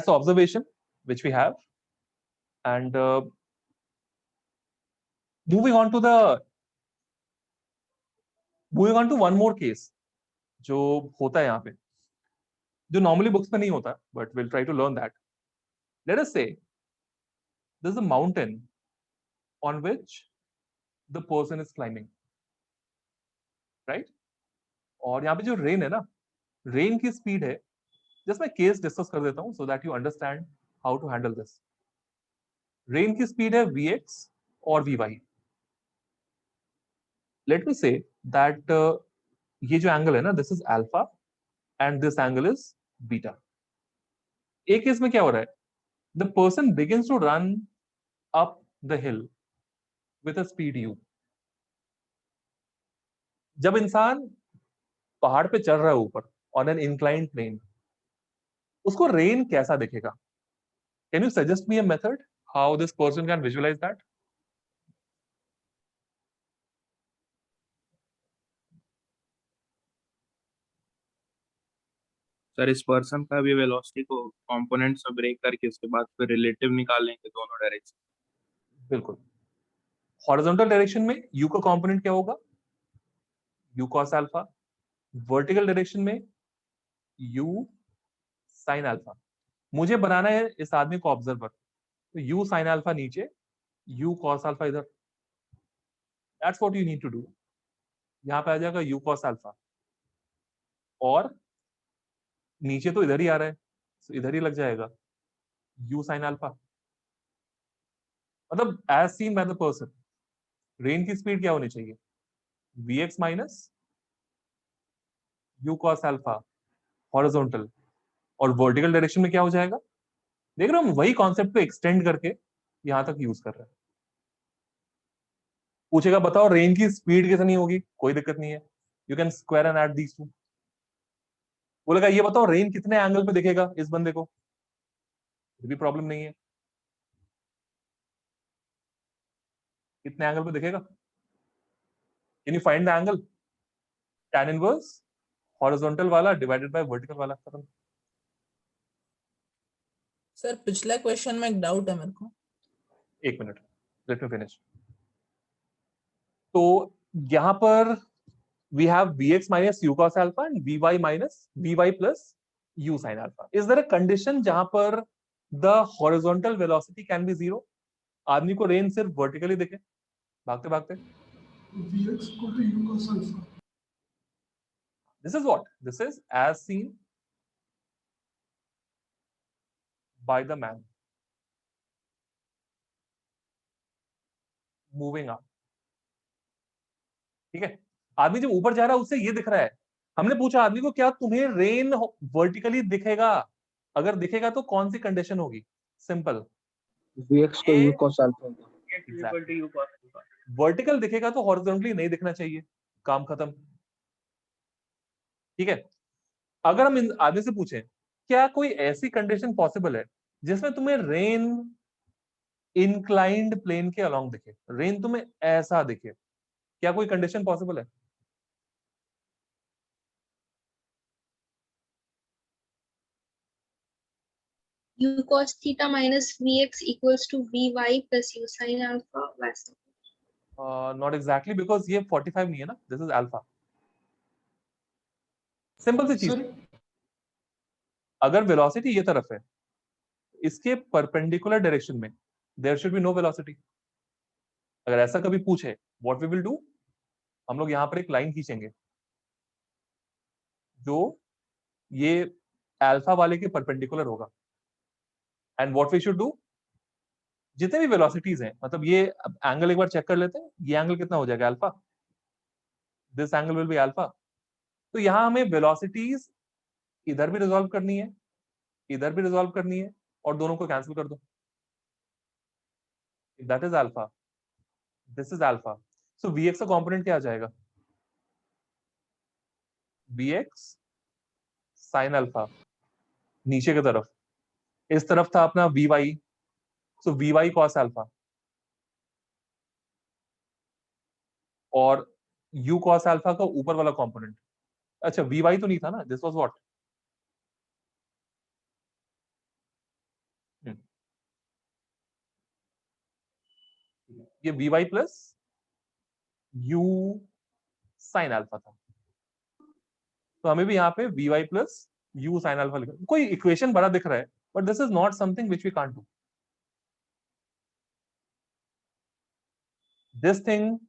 the observation which we have, and moving on to one more case जो होता है यहाँ पे, जो normally books में नहीं होता, but we'll try to learn that. Let us say there's a mountain on which the person is climbing, right? और यहाँ पे जो रेन है ना, रेन की स्पीड है, जस्ट मैं केस डिस्कस कर देता हूँ so that you understand how to handle this. Rain की स्पीड है vx और vy. Let me say that ये जो एंगल है ना, this is alpha and this angle is beta. एक केस में क्या हो रहा है, the person begins to run up the hill with a speed u। जब इंसान पहाड़ पे चढ़ रहा है ऊपर ऑन एन इंक्लाइंड प्लेन, उसको रेन कैसा दिखेगा? Can you suggest me a method how this person can visualize that? Sir इस पर्सन का भी वेलोसिटी को कंपोनेंट्स में ब्रेक करके उसके बाद फिर रिलेटिव निकालेंगे दोनों डायरेक्शन। बिल्कुल, हॉरिजॉन्टल डायरेक्शन में u का कंपोनेंट क्या होगा? u cos alpha. Vertical direction में u sin अल्फा। मुझे बनाना है इस आदमी को ऑब्जर्वर, तो u sin अल्फा नीचे, u cos अल्फा इधर। That's what you need to do. यहाँ पे आ जाएगा u cos अल्फा, और नीचे तो इधर ही आ रहा है, तो इधर ही लग जाएगा u sin अल्फा। मतलब as seen by the person, rain की स्पीड क्या होनी चाहिए? vx minus u cos alpha horizontal, और वर्टिकल डायरेक्शन में क्या हो जाएगा? देख रहे हो, हम वही कॉन्सेप्ट को एक्सटेंड करके यहां तक यूज कर रहे हैं। पूछेगा बताओ रेन की स्पीड कितनी होगी, कोई दिक्कत नहीं है, you can square and add these two. बोलेगा ये बताओ रेन कितने एंगल पे दिखेगा इस बंदे को, ये भी प्रॉब्लम नहीं है। कितने एंगल पे दिखेगा? Can you find the angle? tan inverse horizontal वाला डिवाइडेड बाय वर्टिकल वाला। खत्म। सर पिछला क्वेश्चन में एक डाउट है मेरे को। एक मिनट, लेट मी फिनिश। तो यहां पर we have vx minus u cos alpha and vy minus vy plus u sin alpha. Is there a condition जहां पर the horizontal velocity can be zero? आदमी को रेन सिर्फ वर्टिकली दिखे भागते भागते। Vx equal to u cos alpha. This is what? This is as seen by the man moving up. ठीक है, आदमी जब ऊपर जा रहा है उससे ये दिख रहा है। हमने पूछा आदमी को क्या तुम्हें रेन वर्टिकली दिखेगा? अगर दिखेगा तो कौन सी कंडीशन होगी? सिंपल, Vx को u cos alpha होगा। X is equal to u cos alpha. Vertical दिखेगा तो हॉरिजॉन्टली नहीं दिखना चाहिए। काम खत्म। ठीक है, अगर हम इन आदमी से पूछें क्या कोई ऐसी कंडीशन पॉसिबल है जिसमें तुम्हें रेन इंक्लाइंड प्लेन के अलोंग दिखे, रेन तुम्हें ऐसा दिखे, क्या कोई कंडीशन पॉसिबल है? U cos theta minus Vx equals to Vy plus U sin alpha. वैसा। नॉट एग्जैक्टली, बिकॉज ये 45 नहीं है ना, दिस इज अल्फा। सिंपल सी चीज, सर अगर वेलोसिटी ये तरफ है, इसके परपेंडिकुलर डायरेक्शन में there should be no velocity. अगर ऐसा कभी पूछे, व्हाट वी विल डू, हम लोग यहां पर एक लाइन खींचेंगे जो ये अल्फा वाले के परपेंडिकुलर होगा। And what we should do, जितने भी वेलोसिटीज हैं, मतलब ये एंगल एक बार चेक कर लेते हैं, ये एंगल कितना हो जाएगा? Alpha. This angle will be alpha. तो यहां हमें वेलोसिटीज इधर भी रिजॉल्व करनी है, इधर भी रिजॉल्व करनी है, और दोनों को कैंसिल कर दो। That is alpha, this is alpha. So Vx का कंपोनेंट क्या आ जाएगा? Vx sin अल्फा, नीचे की तरफ, इस तरफ था अपना Vy, सो Vy cos अल्फा, और U cos अल्फा का ऊपर वाला कंपोनेंट। अच्छा, Vy तो नहीं था ना, दिस वाज व्हाट? ये Vy plus U sin alpha था। तो हमें भी यहाँ पे Vy plus U sin alpha लिखा। कोई इक्वेशन बड़ा दिख रहा है, but this is not something which we can't do. This thing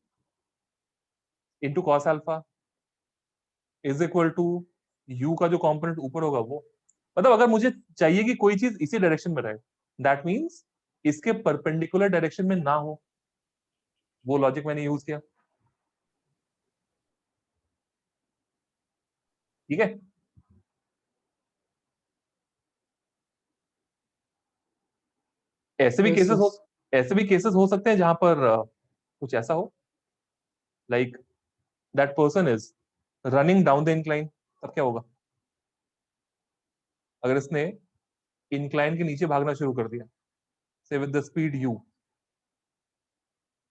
into cos alpha is equal to U का जो कंपोनेंट ऊपर होगा वो। मतलब अगर मुझे चाहिए कि कोई चीज इसी डायरेक्शन में रहे, दैट मीन्स इसके परपेंडिकुलर डायरेक्शन में ना हो। वो लॉजिक मैंने यूज किया। ठीक है, ऐसे भी Yes, केसेस हो, yes. ऐसे भी केसेस हो सकते हैं जहां पर कुछ ऐसा हो, like that person is running down the incline. तब क्या होगा? अगर इसने इंक्लाइन के नीचे भागना शुरू कर दिया, say with the speed u,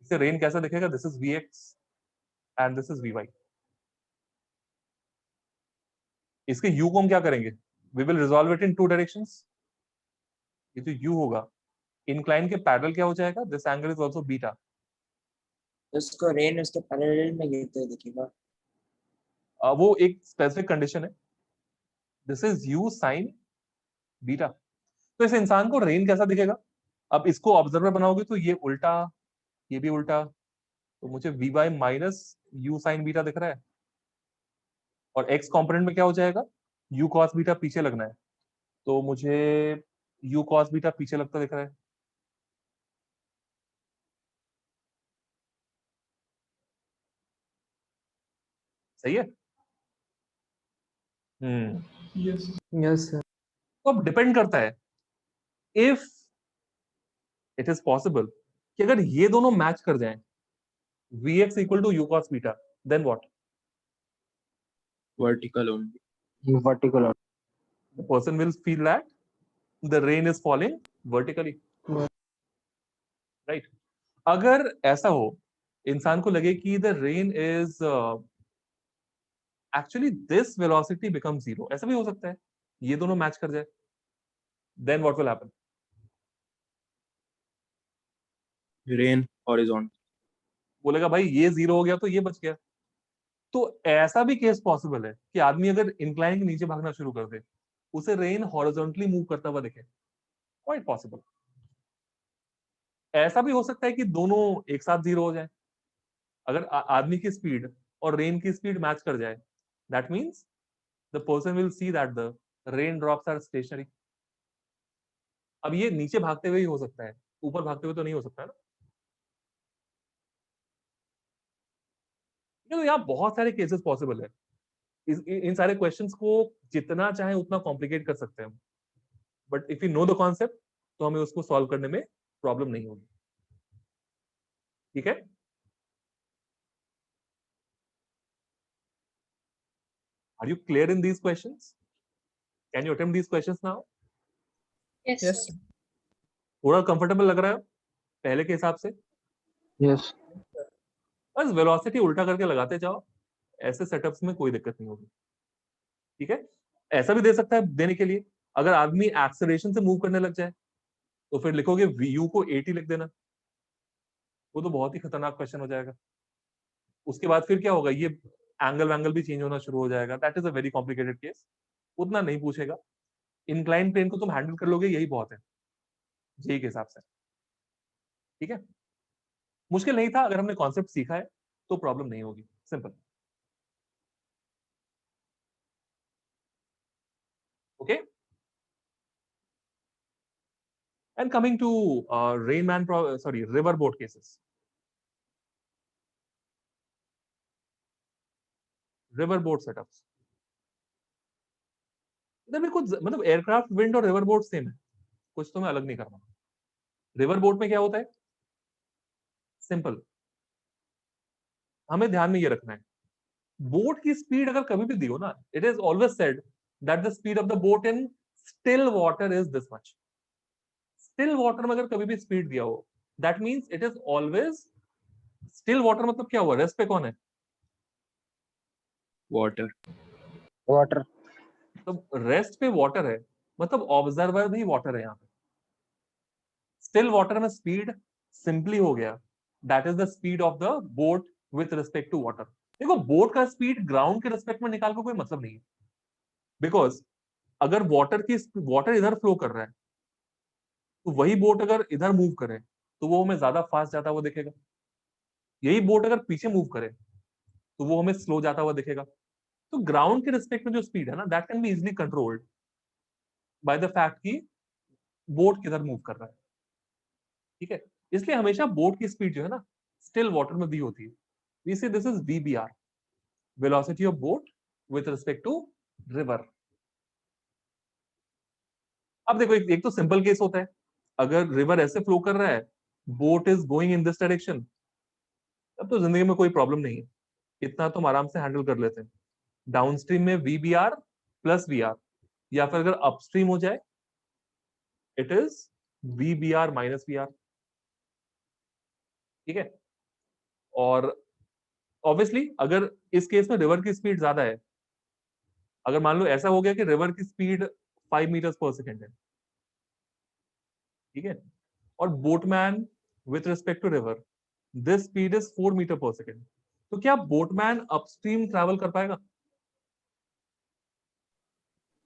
इससे रेन कैसा दिखेगा? This is Vx and this is Vy। इसके u को हम क्या करेंगे? We will resolve it in two directions. ये जो u होगा, इंक्लाइन के पैरेलल क्या हो जाएगा? This angle is also beta. उसको रेन उसके पैरेलल में गिरते हुए दिखेगा। वो एक स्पेसिफिक कंडीशन है। This is u sin beta. तो इस इंसान को रेन कैसा दिखेगा? अब इसको ऑब्जर्वर बनाओगे तो ये उल्टा, ये भी उल्टा, तो मुझे Vy minus u sin beta दिख रहा है, और x कंपोनेंट में क्या हो जाएगा? u cos बीटा पीछे लगना है, तो मुझे u cos बीटा पीछे लगता दिख रहा है। सही है? Yes Yes, sir. तो अब डिपेंड करता है, इफ इट इज पॉसिबल कि अगर ये दोनों मैच कर जाएं, Vx equal to u cos beta, then what? Vertical only. Vertical. The person will feel that the rain is falling vertically, right. अगर ऐसा हो, इंसान को लगे कि the rain is actually this velocity become zero, ऐसा भी हो सकता है, ये दोनों मैच कर जाए, then what will happen? Rain horizontal. बोलेगा भाई ये जीरो हो गया तो ये बच गया। तो ऐसा भी केस पॉसिबल है कि आदमी अगर इंक्लाइन के नीचे भागना शुरू कर दे, उसे रेन हॉरिजॉन्टली मूव करता हुआ दिखे, क्वाइट पॉसिबल। ऐसा भी हो सकता है कि दोनों एक साथ जीरो हो जाए। अगर आदमी की स्पीड और रेन की स्पीड मैच कर जाए, that means the person will see that the rain drops are stationary. अब ये नीचे भागते हुए ही हो सकता है, ऊपर भागते हुए तो नहीं हो सकता ना। तो यहाँ बहुत सारे केसेस पॉसिबल है। इन सारे क्वेश्चंस को जितना चाहे उतना कॉम्प्लिकेट कर सकते हैं, but if you know the concept तो हमें उसको सॉल्व करने में प्रॉब्लम नहीं होगी। ठीक है, are you clear in these questions? Can you attempt these questions now? Yes. Yes. sir. थोड़ा कंफर्टेबल लग रहा है पहले के हिसाब से? Yes. बस वेलोसिटी उल्टा करके लगाते जाओ, ऐसे सेटअप्स में कोई दिक्कत नहीं होगी। ठीक है, ऐसा भी दे सकता है देने के लिए, अगर आदमी एक्सेलरेशन से मूव करने लग जाए तो फिर लिखोगे यू को 80 लिख देना, वो तो बहुत ही खतरनाक क्वेश्चन हो जाएगा। उसके बाद फिर क्या होगा, ये एंगल वैंगल भी चेंज होना शुरू हो जाएगा, that is a very complicated case, उतना नहीं पूछेगा। इंक्लाइन प्लेन को तुम हैंडल कर लोगे, यही बहुत है जेई के हिसाब से। ठीक है, मुश्किल नहीं था, अगर हमने कॉन्सेप्ट सीखा है तो प्रॉब्लम नहीं होगी, simple. Okay, and coming to rain man, sorry, river boat cases. River boat setups, इधर भी कुछ मतलब एयरक्राफ्ट, विंड और रिवर बोट सेम है, कुछ तो मैं अलग नहीं कर रहा। रिवर बोट में क्या होता है, सिंपल, हमें ध्यान में ये रखना है, बोट की स्पीड अगर कभी भी दी हो ना, it is always said that the speed of the boat in still water is this much. Still water में अगर कभी भी स्पीड दिया हो, that means it is always still water. मतलब क्या हुआ, रेस्ट पे कौन है? वाटर। Water. तो रेस्ट पे वाटर है, मतलब ऑब्जर्वर भी वाटर है यहाँ पे। स्टिल वाटर में स्पीड सिंपली हो गया, that is the speed of the boat with respect to water. देखो, बोट का स्पीड ग्राउंड के रिस्पेक्ट में निकाल को कोई मतलब नहीं है, बिकॉज अगर वाटर इधर फ्लो कर रहा है, तो वही बोट अगर इधर मूव करे तो वो हमें ज्यादा फास्ट जाता हुआ दिखेगा। यही बोट अगर पीछे मूव करे तो वो हमें स्लो जाता हुआ दिखेगा। तो ग्राउंड के रिस्पेक्ट में जो स्पीड है ना, that can be easily controlled by the fact कि बोट किधर मूव कर रहा है। ठीक है, इसलिए हमेशा बोट की स्पीड जो है ना, स्टिल वाटर में दी होती है। V say this is VBR, velocity of boat with respect to river. अब देखो, एक तो सिंपल केस होता है, अगर रिवर ऐसे फ्लो कर रहा है, boat is going in this direction, तब तो जिंदगी में कोई प्रॉब्लम नहीं है, इतना तो हम आराम से हैंडल कर लेते हैं। डाउनस्ट्रीम में वीबीआर प्लस वीआर, या फिर अगर अपस्ट्रीम हो जाए it is VBR minus VR. ठीक है, और ऑब्वियसली अगर इस केस में रिवर की स्पीड ज्यादा है, अगर मान लो ऐसा हो गया कि रिवर की स्पीड 5 मीटर्स पर सेकेंड है, ठीक है, और boatman with respect to river this speed is 4 meter per second, तो क्या बोटमैन अपस्ट्रीम ट्रैवल कर पाएगा?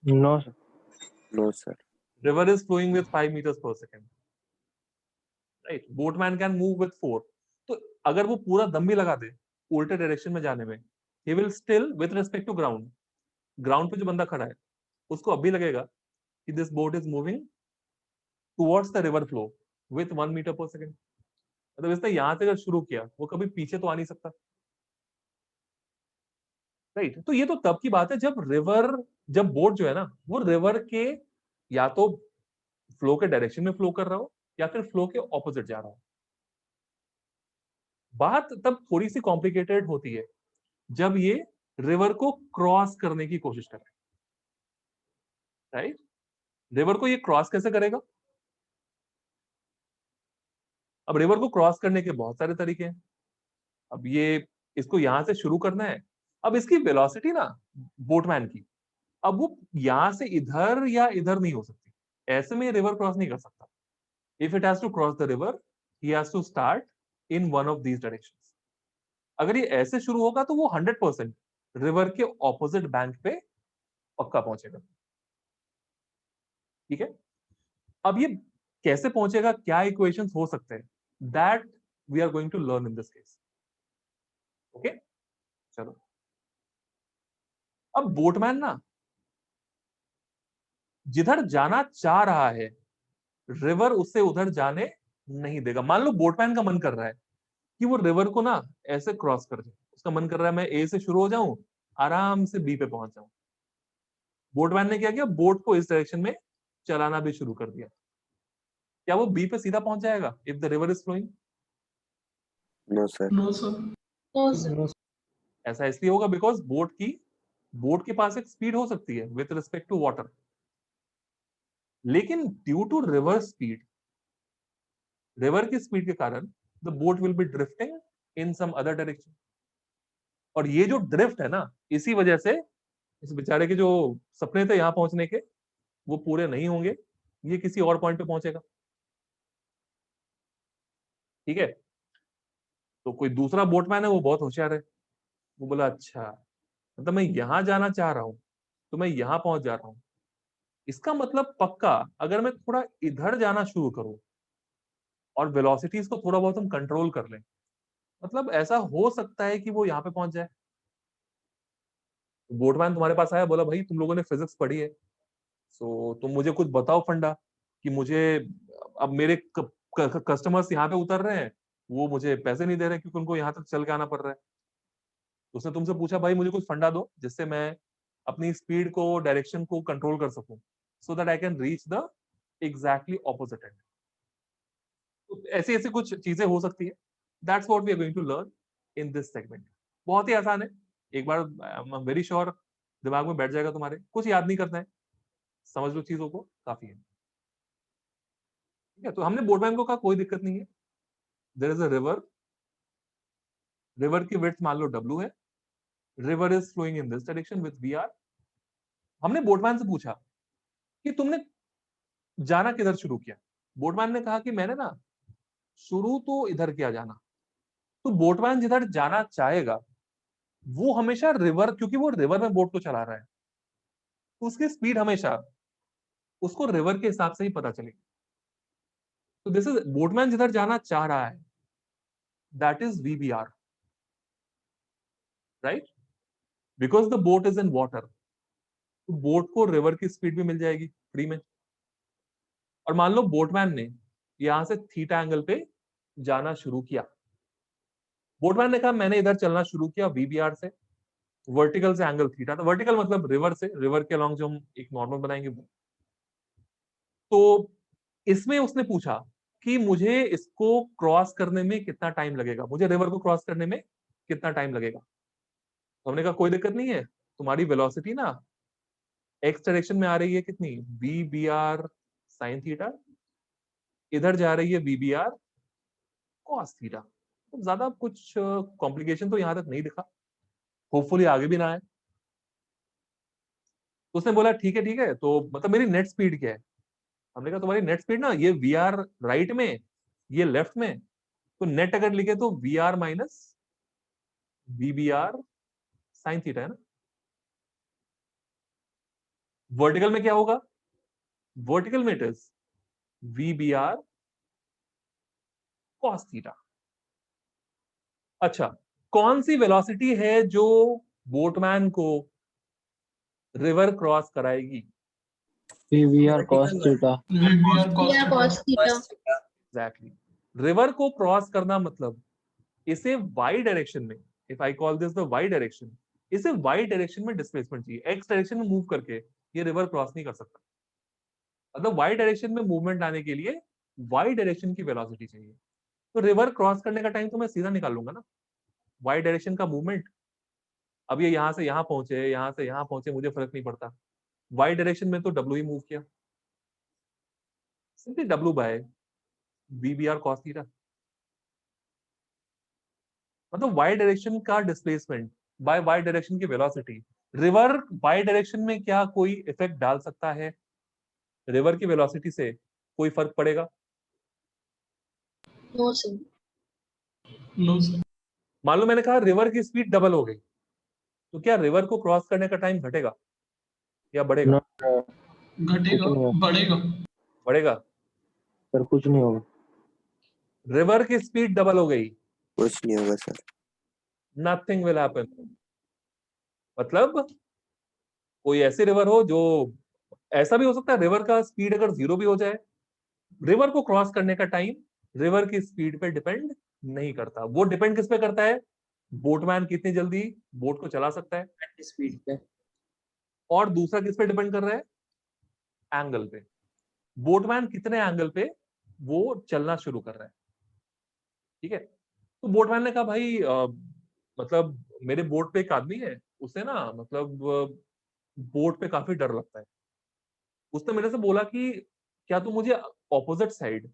No, sir. No, sir. River is flowing with 5 meters per second, right, boatman can move with 4। तो अगर वो पूरा दम भी लगा दे उल्टे डायरेक्शन में जाने में, he will still with respect to ground, ground पे जो बंदा खड़ा है उसको अब भी लगेगा कि this boat is moving towards the river flow with 1 meter per second. मतलब इसने यहां से अगर शुरू किया, वो कभी पीछे तो आ नहीं सकता, राइट। तो ये तो तब की बात है जब बोट जो है ना, वो रिवर के या तो फ्लो के डायरेक्शन में फ्लो कर रहा हो या फिर फ्लो के ऑपोजिट जा रहा हो। बात तब थोड़ी सी कॉम्प्लिकेटेड होती है जब ये रिवर को क्रॉस करने की कोशिश करे, राइट। रिवर को ये क्रॉस कैसे करेगा? अब रिवर को क्रॉस करने के बहुत सारे तरीके हैं। अब ये इसको यहां से शुरू करना है। अब इसकी वेलोसिटी ना बोटमैन की, अब वो यहां से इधर या इधर नहीं हो सकती, ऐसे में रिवर क्रॉस नहीं कर सकता। If it has to cross the river, he has to start in one of these directions. अगर ये ऐसे शुरू होगा तो वो 100% रिवर के ऑपोजिट बैंक पे पक्का पहुंचेगा। ठीक है, अब ये कैसे पहुंचेगा, क्या इक्वेशंस हो सकते हैं, that we are going to learn in this case. Okay, चलो। अब बोटमैन ना जिधर जाना चाह रहा है, रिवर उससे उधर जाने नहीं देगा। मान लो बोटमैन का मन कर रहा है कि वो रिवर को ना ऐसे क्रॉस कर जाए, उसका मन कर रहा है मैं ए से शुरू हो जाऊं, आराम से बी पे पहुंच जाऊं। बोटमैन ने क्या किया, बोट को इस डायरेक्शन में चलाना भी शुरू कर दिया। क्या वो बी पे सीधा पहुंच जाएगा if the river is flowing? No sir. No sir. No, sir. ऐसा इसलिए होगा बिकॉज बोट के पास एक स्पीड हो सकती है विथ रिस्पेक्ट टू वाटर, लेकिन due to river speed, river की स्पीड के कारण the boat will be drifting in some other direction. और ये जो ड्रिफ्ट है ना, इसी वजह से इस बेचारे के जो सपने थे यहां पहुंचने के, वो पूरे नहीं होंगे, ये किसी और पॉइंट पे पहुंचेगा। ठीक है, तो कोई दूसरा बोटमैन है, वो बहुत होशियार है, वो बोला अच्छा मतलब मैं यहां जाना चाह रहा हूं तो मैं यहां पहुंच जा रहा हूं, इसका मतलब पक्का अगर मैं थोड़ा इधर जाना शुरू करूं और वेलोसिटीज को थोड़ा बहुत हम कंट्रोल कर लें, मतलब ऐसा हो सकता है कि वो यहाँ पे पहुंच जाए। बोटमैन तुम्हारे पास आया, बोला भाई तुम लोगों ने फिजिक्स पढ़ी है, सो तुम मुझे कुछ बताओ फंडा कि मुझे, अब मेरे कस्टमर्स यहाँ पे उतर रहे हैं, वो मुझे पैसे नहीं दे रहे क्योंकि उनको यहाँ तक चल के आना पड़ रहा है। उसने तुमसे पूछा भाई मुझे कुछ फंडा दो जिससे मैं अपनी स्पीड को, डायरेक्शन को कंट्रोल कर सकूं, so that I can reach the exactly opposite end. ऐसी ऐसी कुछ चीजें हो सकती है। That's what we are going to learn in this segment. बहुत ही आसान है, एक बार आई एम वेरी श्योर दिमाग में बैठ जाएगा तुम्हारे, कुछ याद नहीं करना है, समझ लो चीजों को, काफी है। ठीक है, तो हमने बोटमैन को कहा कोई दिक्कत नहीं है, there is a river, river की विड्थ मान लो W है, river is flowing in this direction with VR। हमने बोटमैन से पूछा कि तुमने जाना किधर शुरू किया। बोटमैन ने कहा कि मैंने ना शुरू तो इधर किया जाना। तो बोटमैन जिधर जाना चाहेगा वो हमेशा रिवर, क्योंकि वो रिवर में बोट को चला रहा है, तो उसकी स्पीड हमेशा उसको रिवर के हिसाब से ही पता चलेगी। तो दिस इज बोटमैन जिधर जाना चाह रहा है, that is VBR, right, because the boat is in water, तो बोट को रिवर की स्पीड भी मिल जाएगी फ्री में। और मान लो बोटमैन ने यहां से थीटा एंगल पे जाना शुरू किया। बोटमैन ने कहा मैंने इधर चलना शुरू किया VBR से, वर्टिकल से एंगल थीटा था, वर्टिकल मतलब रिवर से, रिवर के अलॉन्ग जो हम एक नॉर्मल बनाएंगे वो। तो इसमें उसने पूछा कि मुझे इसको क्रॉस करने में कितना टाइम लगेगा, मुझे रिवर को क्रॉस करने में कितना टाइम लगेगा। तो हमने कहा कोई दिक्कत नहीं है, तुम्हारी वेलोसिटी ना एक्स डायरेक्शन में आ रही है कितनी, VBR साइन थीटा, इधर जा रही है VBR कॉस थीटा। तो ज्यादा कुछ कॉम्प्लिकेशन तो यहां तक नहीं दिखा, होपफुली आगे भी ना आए। उसने बोला ठीक है, तो मतलब मेरी नेट स्पीड क्या है। हमने कहा तुम्हारी नेट स्पीड ना, ये VR राइट में, ये लेफ्ट में, तो नेट अगर लिखे तो VR minus VBR sine theta है ना। वर्टिकल में क्या होगा, वर्टिकल में it is VBR cos theta. अच्छा, कौन सी वेलोसिटी है जो बोटमैन को रिवर क्रॉस कराएगी? PVR cos theta. VBR cos Yeah, theta. cos theta. Exactly, river को क्रॉस करना मतलब इसे वाई डायरेक्शन में, if I call this the Y direction, इसे वाई डायरेक्शन में डिस्प्लेसमेंट चाहिए, एक्स डायरेक्शन में मूव करके ये रिवर क्रॉस नहीं कर सकता। मतलब वाई डायरेक्शन में मूवमेंट लाने के लिए वाई डायरेक्शन की वेलोसिटी चाहिए। तो रिवर क्रॉस करने का टाइम तो मैं सीधा निकाल लूंगा ना, वाई डायरेक्शन का मूवमेंट। अब ये यहां से यहां पहुंचे, यहां से यहां पहुंचे, मुझे फर्क नहीं पड़ता, वाई डायरेक्शन में तो W ही मूव किया, simply W by VBR cos theta. मतलब y डायरेक्शन का डिस्प्लेसमेंट बाय y डायरेक्शन की वेलोसिटी, रिवर y डायरेक्शन में क्या कोई इफेक्ट डाल सकता है? रिवर की वेलोसिटी से कोई फर्क पड़ेगा? No sir. No sir. मान लो मैंने कहा रिवर की स्पीड डबल हो गई, तो क्या रिवर को क्रॉस करने का टाइम घटेगा या बढ़ेगा? No, घटेगा, कुछ नहीं होगा। बढ़ेगा। बढ़ेगा। सर कुछ नहीं होगा। रिवर की स्पीड डबल हो गई, कुछ नहीं होगा सर। Nothing will happen. मतलब कोई ऐसी रिवर हो जो, ऐसा भी हो सकता है रिवर का स्पीड अगर 0 भी हो जाए, रिवर को क्रॉस करने का टाइम रिवर की स्पीड पे डिपेंड नहीं करता। वो डिपेंड किस पे करता है? बोटमैन कितनी जल्दी बोट को चला सकता है, स्पीड पे। और दूसरा किस पे डिपेंड कर रहा है? एंगल पे। बोटमैन कितने एंगल पे वो चलना शुरू कर रहा है। ठीक है, तो बोटमैन ने कहा भाई मतलब मेरे बोट पे एक आदमी है, उसे ना मतलब बोट पे काफी डर लगता है। उसने मेरे से बोला कि क्या तुम मुझे ऑपोजिट साइड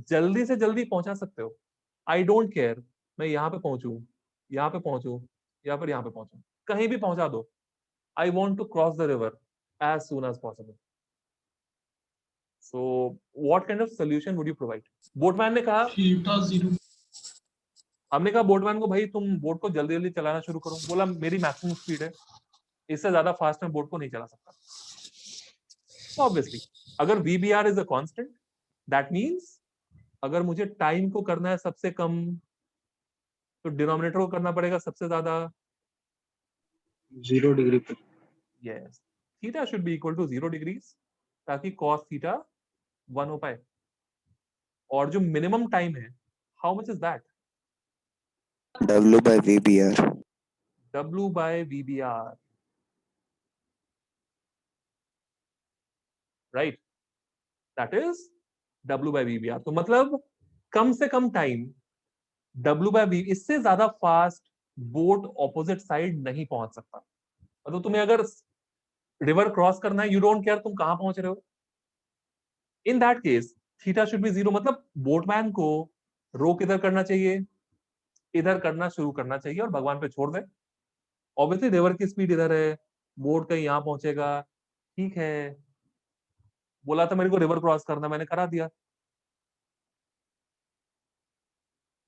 जल्दी से जल्दी पहुंचा सकते हो? आई डोंट केयर, मैं यहाँ पे पहुंचू, यहाँ पे पहुंचू, या फिर यहाँ पे पहुंचू, कहीं भी पहुंचा दो। I want to cross the river as soon as possible. So what kind of solution would you provide? Boatman ने कहा, थीटा 0। हमने कहा बोटमैन को भाई तुम बोट को जल्दी जल्दी चलाना शुरू करो। बोला मेरी मैक्सिमम स्पीड है, इससे ज्यादा फास्ट मैं बोट को नहीं चला सकता। ऑब्वियसली अगर VBR is a constant, that means अगर मुझे टाइम को करना है सबसे कम, तो डिनोमिनेटर को करना पड़ेगा सबसे ज्यादा। 0 डिग्री पे। Yes, theta should be equal to 0 degrees, ताकि cos थीटा 1 हो पाए। और जो मिनिमम टाइम है, how much is that? W by VBR। W by VBR, right? That is W by VBR। तो मतलब कम से कम टाइम W by V, इससे ज्यादा फास्ट बोट ऑपोजिट साइड नहीं पहुंच सकता। मतलब तुम्हें अगर रिवर क्रॉस करना है, यू डोंट केयर तुम कहां पहुंच रहे हो, in that case theta should B 0। मतलब बोटमैन को रो किधर करना चाहिए? इधर करना शुरू करना चाहिए और भगवान पे छोड़ दे। ऑब्वियसली रिवर की स्पीड इधर है, बोट कहीं यहां पहुंचेगा, ठीक है। बोला था मेरे को रिवर क्रॉस करना, मैंने करा दिया।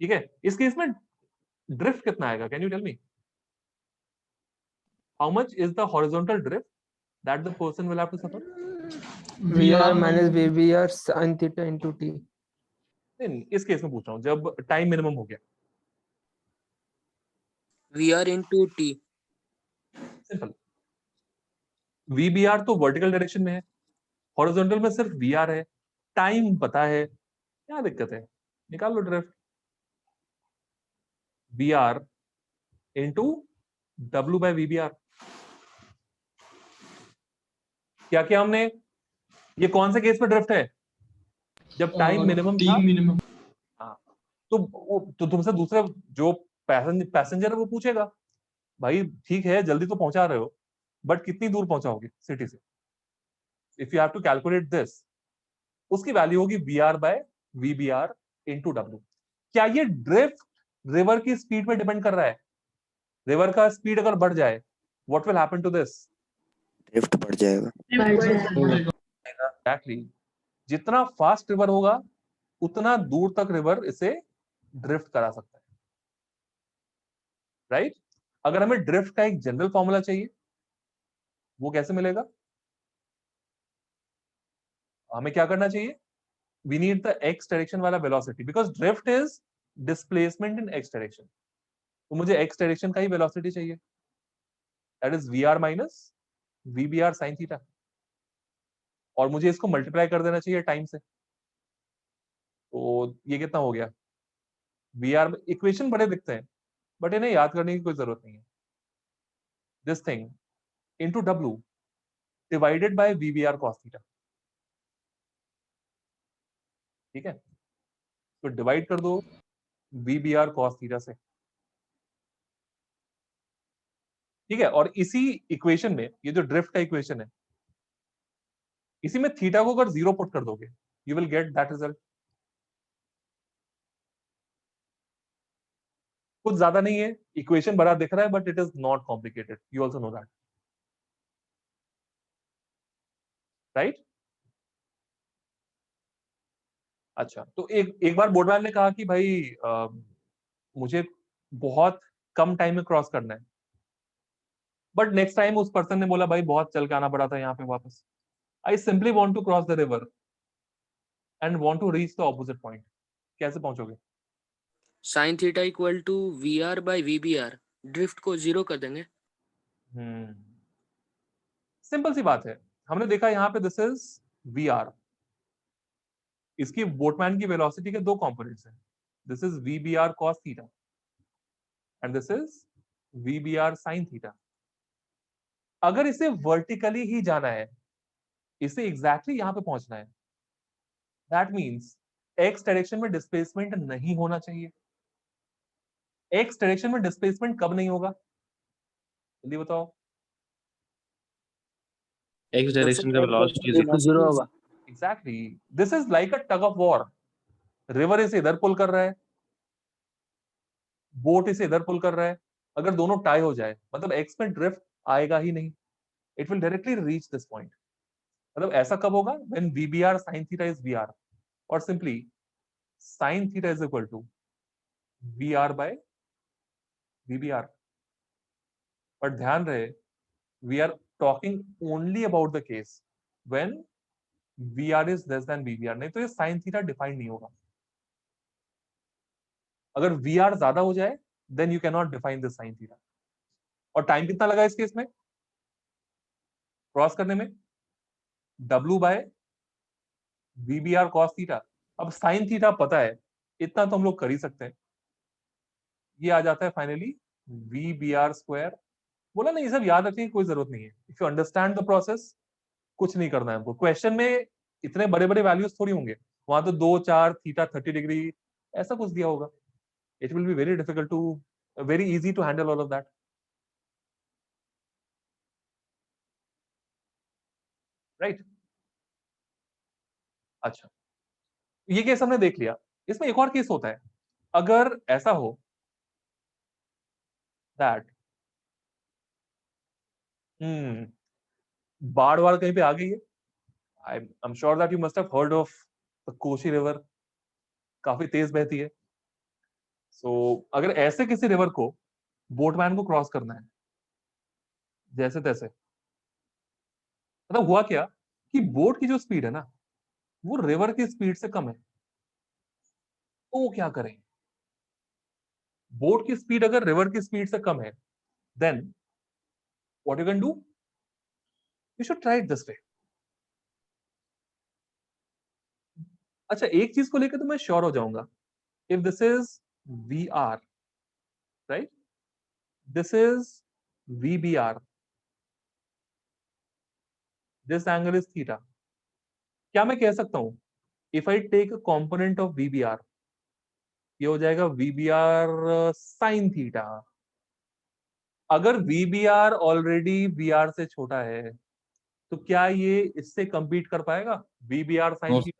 ठीक है, इस केस में ड्रिफ्ट कितना आएगा? Can you tell me how much is the horizontal drift that the person will have to suffer? VR minus VBR sin theta into t. नहीं, इस केस में पूछ रहा हूं जब टाइम मिनिमम हो गया। VR into T. Simple, VBR तो वर्टिकल डायरेक्शन में है, हॉरिजॉन्टल में सिर्फ VR है, टाइम पता है, क्या दिक्कत है? निकाल लो drift. VR into W by VBR। क्या किया हमने? ये कौन से केस में ड्रिफ्ट है? जब टाइम मिनिमम था। Time minimum. हाँ, तो तुमसे दूसरा जो पैसेंजर है वो पूछेगा, भाई ठीक है जल्दी तो पहुंचा रहे हो, बट कितनी दूर पहुंचाओगे सिटी से? If you have to calculate this, उसकी वैल्यू होगी VR by VBR into W। क्या ये ड्रिफ्ट रिवर की स्पीड पे डिपेंड कर रहा है? रिवर का स्पीड अगर बढ़ जाए, what will happen to this? Drift बढ़ जाएगा। बढ़ेगा। एग्जैक्टली, जितना फास्ट रिवर होगा उतना दूर तक रिवर इसे ड्रिफ्ट करा सकता है, राइट? अगर हमें ड्रिफ्ट का एक जनरल फॉर्मूला चाहिए, वो कैसे मिलेगा? हमें क्या करना चाहिए? We need the x direction वाला velocity, because drift is displacement in x direction. तो मुझे एक्स डायरेक्शन का ही वेलोसिटी चाहिए, that is VR minus VBR sine theta, और मुझे इसको मल्टीप्लाई कर देना चाहिए टाइम से। तो ये कितना हो गया? VR में इक्वेशन बड़े दिखते हैं, बट इन्हें याद करने की कोई जरूरत नहीं है। This thing into W divided by VBR cos theta. ठीक है, तो डिवाइड कर दो VBR cos थीटा से। ठीक है, और इसी इक्वेशन में, ये जो ड्रिफ्ट का इक्वेशन है, इसी में थीटा को अगर 0 पुट कर दोगे, you will get that result. कुछ ज्यादा नहीं है, इक्वेशन बड़ा दिख रहा है but it is not complicated, you also know that, right? अच्छा, तो एक बार बोर्डमैन ने कहा कि भाई मुझे बहुत कम टाइम में क्रॉस करना है, बट नेक्स्ट टाइम उस पर्सन ने बोला भाई बहुत चल के आना पड़ा था यहाँ पे वापस, I simply want to cross the river and want to reach the opposite point, कैसे पहुंचोगे? Sine theta equal to V R by V B R, drift को 0 कर देंगे। सिंपल सी बात है, हमने देखा यहाँ पे दिस इज वी आर, इसकी बोटमैन की वेलोसिटी के दो कंपोनेंट्स हैं, this is V B R cos theta and this is V B R sine theta. अगर इसे वर्टिकली ही जाना है, इसे एग्जैक्टली यहां पे पहुंचना है, दैट मींस एक्स डायरेक्शन में डिस्प्लेसमेंट नहीं होना चाहिए। एक्स डायरेक्शन में डिस्प्लेसमेंट कब नहीं होगा, जल्दी बताओ? एक्स डायरेक्शन का वेलोसिटी If zero होगा. Exactly, this is like a tug of war, river इसे इधर पुल कर रहा है, बोट इसे इधर पुल कर रहा है, अगर दोनों टाई हो जाए मतलब एक्स में ड्रिफ्ट आएगा ही नहीं, it will directly reach this point. मतलब ऐसा कब होगा, when VBR sin theta is VR, और simply sin theta is equal to VR by VBR। But ध्यान रहे, we are talking only about the case when VR is less than VBR, नहीं तो ये sin थीटा डिफाइन नहीं होगा। अगर VR ज्यादा हो जाए then you can not define this sin theta. और टाइम कितना लगा इस केस में क्रॉस करने में, W by VBR cos theta. अब sin थीटा पता है, इतना तो हम लोग कर ही सकते हैं, ये आ जाता है फाइनली VBR स्क्वायर। बोला नहीं, ये सब याद रखने की कोई जरूरत नहीं है, if you understand the process कुछ नहीं करना है हमको। क्वेश्चन में इतने बड़े बड़े वैल्यूज थोड़ी होंगे, वहां तो 2 4 थीटा 30 डिग्री ऐसा कुछ दिया होगा, it will be very difficult to, very easy to handle all of that, right? अच्छा, ये केस हमने देख लिया। इसमें एक और केस होता है, अगर ऐसा हो दैट बाढ़ वाड़ कहीं पे आ गई है, I'm sure that you must have heard of the Kosi river, काफी तेज बहती है। अगर ऐसे किसी रिवर को बोटमैन को क्रॉस करना है जैसे तैसे, मतलब हुआ क्या कि बोट की जो स्पीड है ना वो रिवर की स्पीड से कम है, तो वो क्या करें? बोट की स्पीड अगर रिवर की स्पीड से कम है, then what you can do, you should try it this way. अच्छा, एक चीज को लेकर तो मैं श्योर हो जाऊंगा, if this is VR, right, this is VBR, this angle is theta, क्या मैं कह सकता हूं if I take a component of VBR, ये हो जाएगा VBR साइन थीटा। अगर VBR ऑलरेडी VR से छोटा है तो क्या ये इससे कंपीट कर पाएगा, VBR sine No. Theta?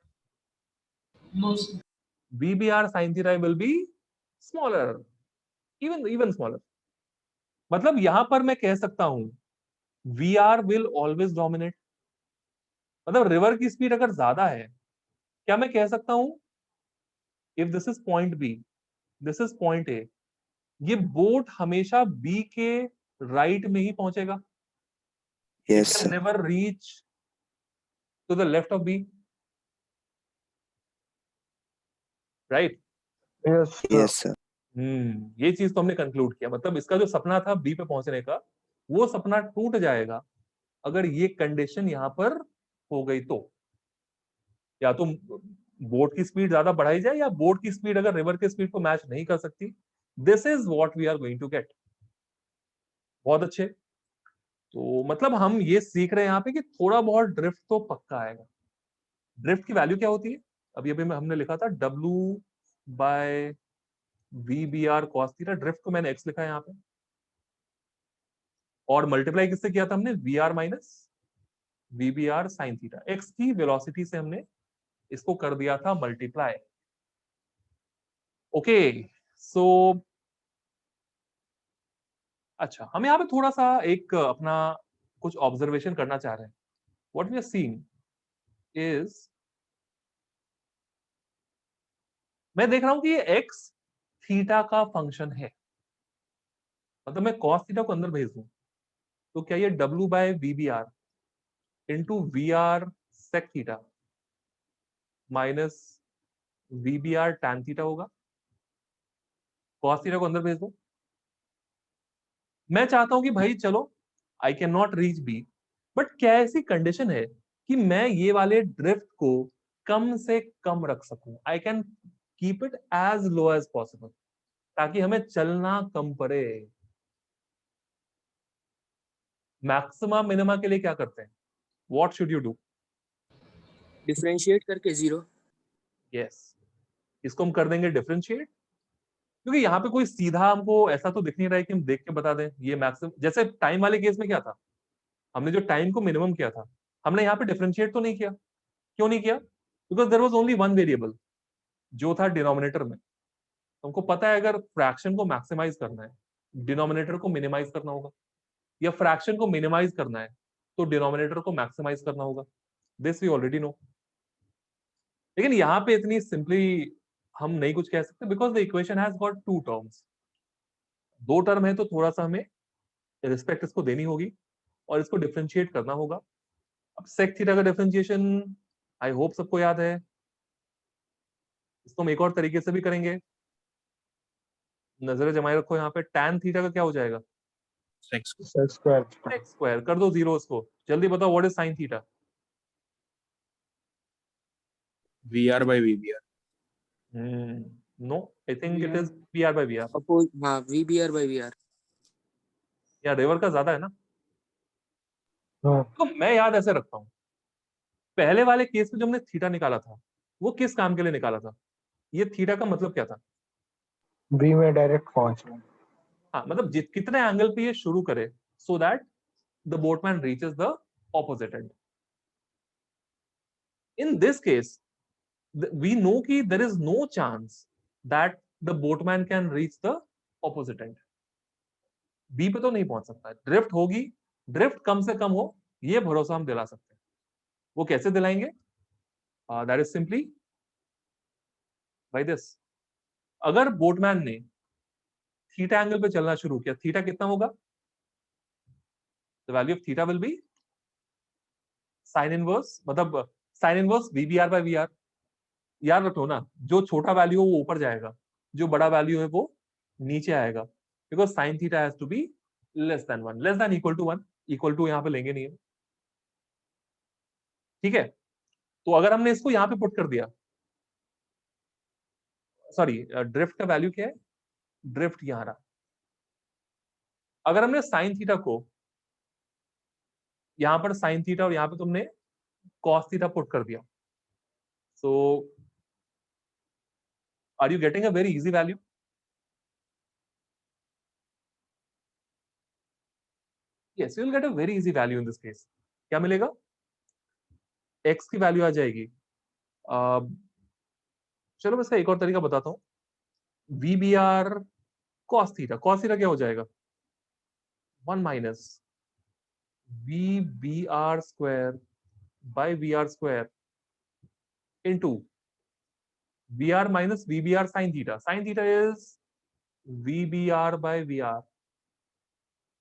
No, sir. VBR sine theta will be smaller, even smaller. मतलब यहां पर मैं कह सकता हूं VR विल ऑलवेज डोमिनेट, मतलब रिवर की स्पीड अगर ज्यादा है, क्या मैं कह सकता हूं if this is point B, this is point A, ये बोट हमेशा B के राइट में ही पहुंचेगा, Yes, it can sir. never reach to the left of B, right? Yes, sir. Yes, sir. ये चीज तो हमने कंक्लूड किया, मतलब इसका जो सपना था B पे पहुंचने का, वो सपना टूट जाएगा अगर ये कंडीशन यहां पर हो गई तो, या तो बोट की स्पीड ज्यादा बढ़ाई जाए या बोट की स्पीड अगर रिवर की स्पीड को मैच नहीं कर सकती, this is what we are going to get. बहुत अच्छे, तो मतलब हम ये सीख रहे हैं यहाँ पे कि थोड़ा बहुत ड्रिफ्ट तो पक्का आएगा। ड्रिफ्ट की वैल्यू क्या होती है, अभी हमने लिखा था W by VBR cos theta, drift को मैंने x लिखा है यहाँ पे, और मल्टीप्लाई किससे किया था हमने, VR minus VBR sine theta, x की वेलोसिटी से हमने इसको कर दिया था मल्टीप्लाई। ओके, सो अच्छा, हम यहाँ पे थोड़ा सा एक अपना कुछ ऑब्जर्वेशन करना चाह रहे हैं. What we are seeing is, मैं देख रहा हूं कि ये एक्स थीटा का फंक्शन है. मतलब मैं cos थीटा को अंदर भेज दूं तो क्या ये W by V B R into V R sec theta minus V B R tan theta होगा? cos थीटा को अंदर भेज दो. मैं चाहता हूं कि भाई चलो I can not reach B, but क्या ऐसी कंडीशन है कि मैं ये वाले ड्रिफ्ट को कम से कम रख सकूं? I can keep it as low as possible ताकि हमें चलना कम पड़े. मैक्सिमा मिनिमा के लिए क्या करते हैं? What should you do? Differentiate करके 0। यस, इसको हम कर देंगे डिफरेंशिएट, क्योंकि यहाँ पे कोई सीधा हमको ऐसा तो दिख नहीं रहा है कि हम देख के बता दें ये मैक्सिमम. जैसे टाइम वाले केस में क्या था, हमने जो टाइम को मिनिमम किया था, हमने यहाँ पे डिफरेंशिएट तो नहीं किया. क्यों नहीं किया? Because there was only one variable जो था डिनोमिनेटर में. हमको पता है अगर फ्रैक्शन को मैक्सिमाइज करना है डिनोमिनेटर को मिनिमाइज करना होगा, या फ्रैक्शन को मिनिमाइज करना है तो डिनोमिनेटर को मैक्सिमाइज करना होगा. This we already know. लेकिन यहाँ पे इतनी सिंपली हम नहीं कुछ कह सकते because the equation has got two terms. दो टर्म है तो थोड़ा सा हमें रिस्पेक्ट इसको देनी होगी और इसको डिफरेंशिएट करना होगा. अब सेक थीटा का डिफरेंशिएशन आई होप सबको याद है. इसको हम एक और तरीके से भी करेंगे. नजर जमाए रखो, यहाँ पे tan थीटा का क्या हो जाएगा? Sec x sec x square sec square. कर दो जीरो उसको. जल्दी बताओ what is sin theta? VR by VBR. No, I think it is pr by vr. अपोज हाँ VBR by VR। या रिवर का ज्यादा है ना? हाँ तो मैं याद ऐसे रखता हूँ, पहले वाले केस में जो हमने थीटा निकाला था वो किस काम के लिए निकाला था? ये थीटा का मतलब क्या था? बी में डायरेक्ट पहुंचना. हाँ, मतलब कितने एंगल पे ये शुरू करे so that the boatman reaches the opposite and. In this case we know कि there is no chance that the boatman can reach the opposite end. B पे तो नहीं पहुंच सकता. ड्रिफ्ट होगी, ड्रिफ्ट कम से कम हो, ये भरोसा हम दिला सकते हैं. वो कैसे दिलाएंगे? That is simply by this. अगर बोटमैन ने थीटा एंगल पे चलना शुरू किया, थीटा कितना होगा? The value of theta will be sine inverse, मतलब sine inverse VBR by VR. याद रखो ना, जो छोटा वैल्यू हो वो ऊपर जाएगा, जो बड़ा वैल्यू है वो नीचे आएगा. Because sine theta has to be less than 1, less than equal to 1. Equal to यहाँ पे लेंगे नहीं है. ठीक है, तो अगर हमने इसको यहाँ पे पुट कर दिया, सॉरी ड्रिफ्ट का वैल्यू क्या है? ड्रिफ्ट यहाँ रहा. अगर हमने साइन थीटा को यहाँ पर साइन थीटा और यहाँ पे तुमने कॉस थीटा पुट कर दिया, so are you getting a very easy value? yes, you will get a very easy value in this case. क्या मिलेगा? x की वैल्यू आ जाएगी. चलो मैं इसका एक और तरीका बताता हूँ. VBR cos theta. cos theta क्या हो जाएगा? 1 minus VBR square by VR square into VR minus VBR sin theta. sin theta is VBR by VR.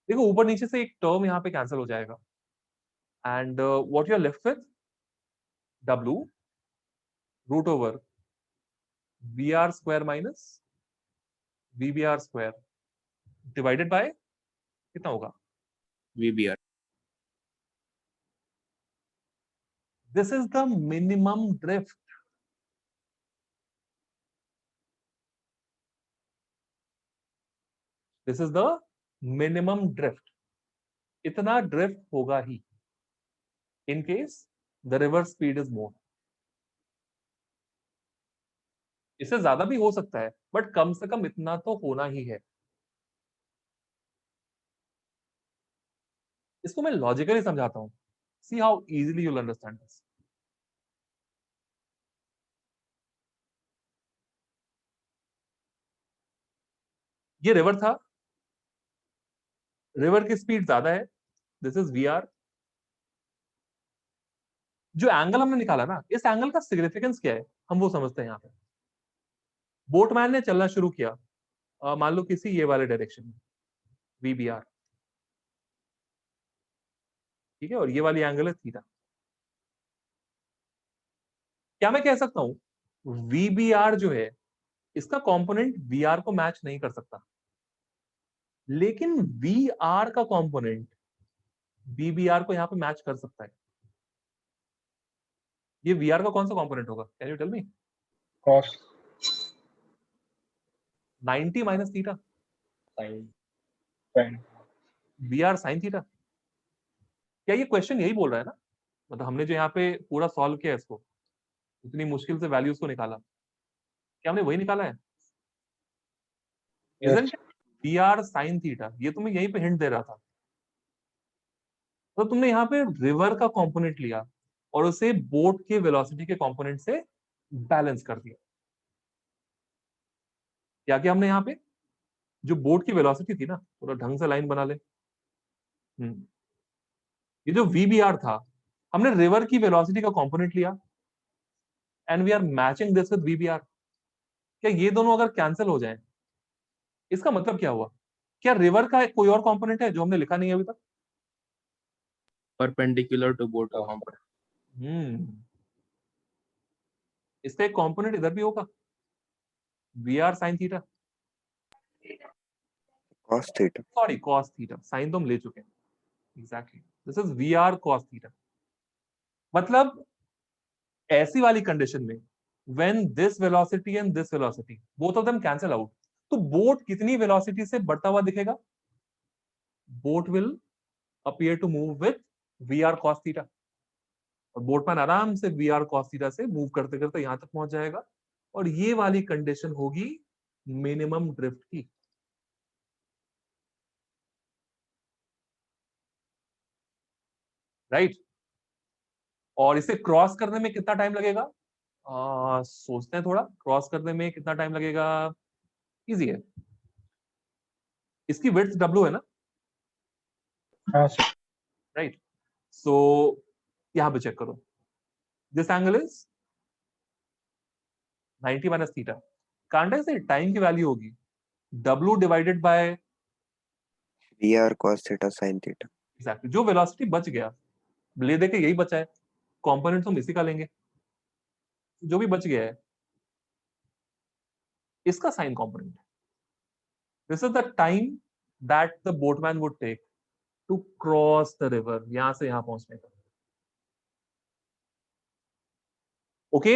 देखो ऊपर नीचे से एक टर्म यहाँ पे कैंसिल हो जाएगा and what you are left with W root over VR square minus VBR square divided by कितना होगा? VBR. This is the minimum drift. This is the minimum drift. इतना ड्रिफ्ट होगा ही in case the river speed is more. इससे ज्यादा भी हो सकता है बट कम से कम इतना तो होना ही है. इसको मैं लॉजिकली समझाता हूं. See how easily you will understand this. ये रिवर था, रिवर की स्पीड ज्यादा है, दिस इज वी आर। जो एंगल हमने निकाला ना, इस एंगल का सिग्निफिकेंस क्या है हम वो समझते हैं यहाँ पे। बोटमैन ने चलना शुरू किया मान लो किसी ये वाले डायरेक्शन में, VBR, ठीक है, और ये वाली एंगल है थीटा। क्या मैं कह सकता हूं VBR जो है इसका कंपोनेंट VR को मैच नहीं कर सकता, लेकिन VR का कंपोनेंट VBR को यहां पे मैच कर सकता है। ये VR का कौन सा कंपोनेंट होगा, can you tell me? cos 90 minus theta, sin VR sin theta. क्या ये क्वेश्चन यही बोल रहा है ना? मतलब हमने जो यहाँ पे पूरा सॉल्व किया इसको, इतनी मुश्किल से वैल्यूज को निकाला, क्या हमने वही निकाला है? Yes. Isn't it VR sin theta? ये तुम्हें यहीं पे हिंट दे रहा था। तो तुमने यहाँ पे रिवर का कंपोनेंट लिया और उसे बोट के वेलोसिटी के कंपोनेंट से बैलेंस कर दिया। क्या किया हमने यहाँ पे? जो बोट की वेलोसिटी थी ना, थोड़ा ढंग से लाइन बना ले। ये जो VBR था, हमने रिवर की वेलोसिटी का कंपोनेंट लिया and we are matching this with VBR। क्या ये दोनों अगर कैंसिल हो जाएं, इसका मतलब क्या हुआ? क्या रिवर का कोई और कंपोनेंट है जो हमने लिखा नहीं है अभी तक? परपेंडिकुलर टू बोट का कंपोनेंट। इसका एक कंपोनेंट इधर भी होगा, VR sin theta, cos theta. Sorry cos theta. Sine तो हम ले चुके हैं, exactly this is VR cos theta. मतलब ऐसी वाली कंडीशन में when this velocity and this velocity both of them cancel out, तो बोट कितनी वेलोसिटी से बढ़ता हुआ दिखेगा? Boat will appear to move with VR cos theta, और बोटमैन आराम से VR cos थीटा से मूव करते करते यहां तक पहुंच जाएगा, और ये वाली कंडीशन होगी मिनिमम ड्रिफ्ट की। राइट? और इसे क्रॉस करने में कितना टाइम लगेगा? सोचते हैं थोड़ा, क्रॉस करने में कितना टाइम लगेगा? इजी है, इसकी विड्थ W है ना, हाँ सर राइट? सो यहां पे चेक करो, this angle is 90 minus theta. कांटे से टाइम की वैल्यू होगी W divided by VR cos theta sin theta. Exactly जो वेलोसिटी बच गया, ले दे के यही बचा है, कंपोनेंट हम इसी का लेंगे, जो भी बच गया है इसका sine component. This is the time that the boatman would take to cross the river, यहां से यहां पहुंचने का। ओके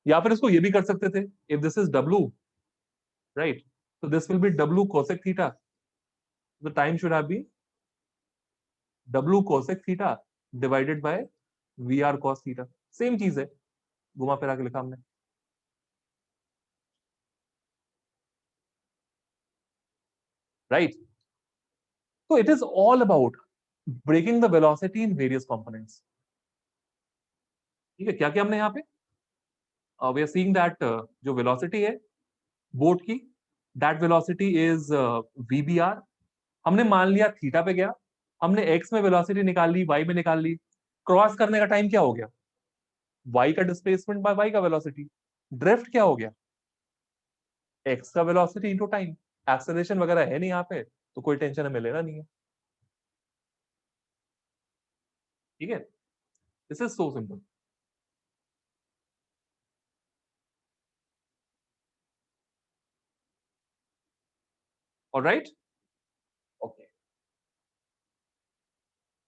या फिर इसको ये भी कर सकते थे, if this is W, right, so this will be W cosec theta. The time should have been W cosec theta divided by VR cos theta. Same चीज है, घुमा फिरा के लिखा हमने। Right? So it is all about breaking the velocity in various components. ठीक है, क्या क्या हमने यहाँ पे? We are seeing that जो velocity है बोट की, that velocity is VBR। हमने मान लिया थीटा पे गया, हमने x में वेलोसिटी निकाल ली, y में निकाल ली। क्रॉस करने का टाइम क्या हो गया? y का डिस्प्लेसमेंट बाय y का वेलोसिटी। ड्रिफ्ट क्या हो गया? x का वेलोसिटी इनटू टाइम। एक्सेलरेशन वगैरह है नहीं यहाँ पे, तो कोई टेंशन हमें लेना नहीं है। ठीक है, this is so simple. Alright, okay,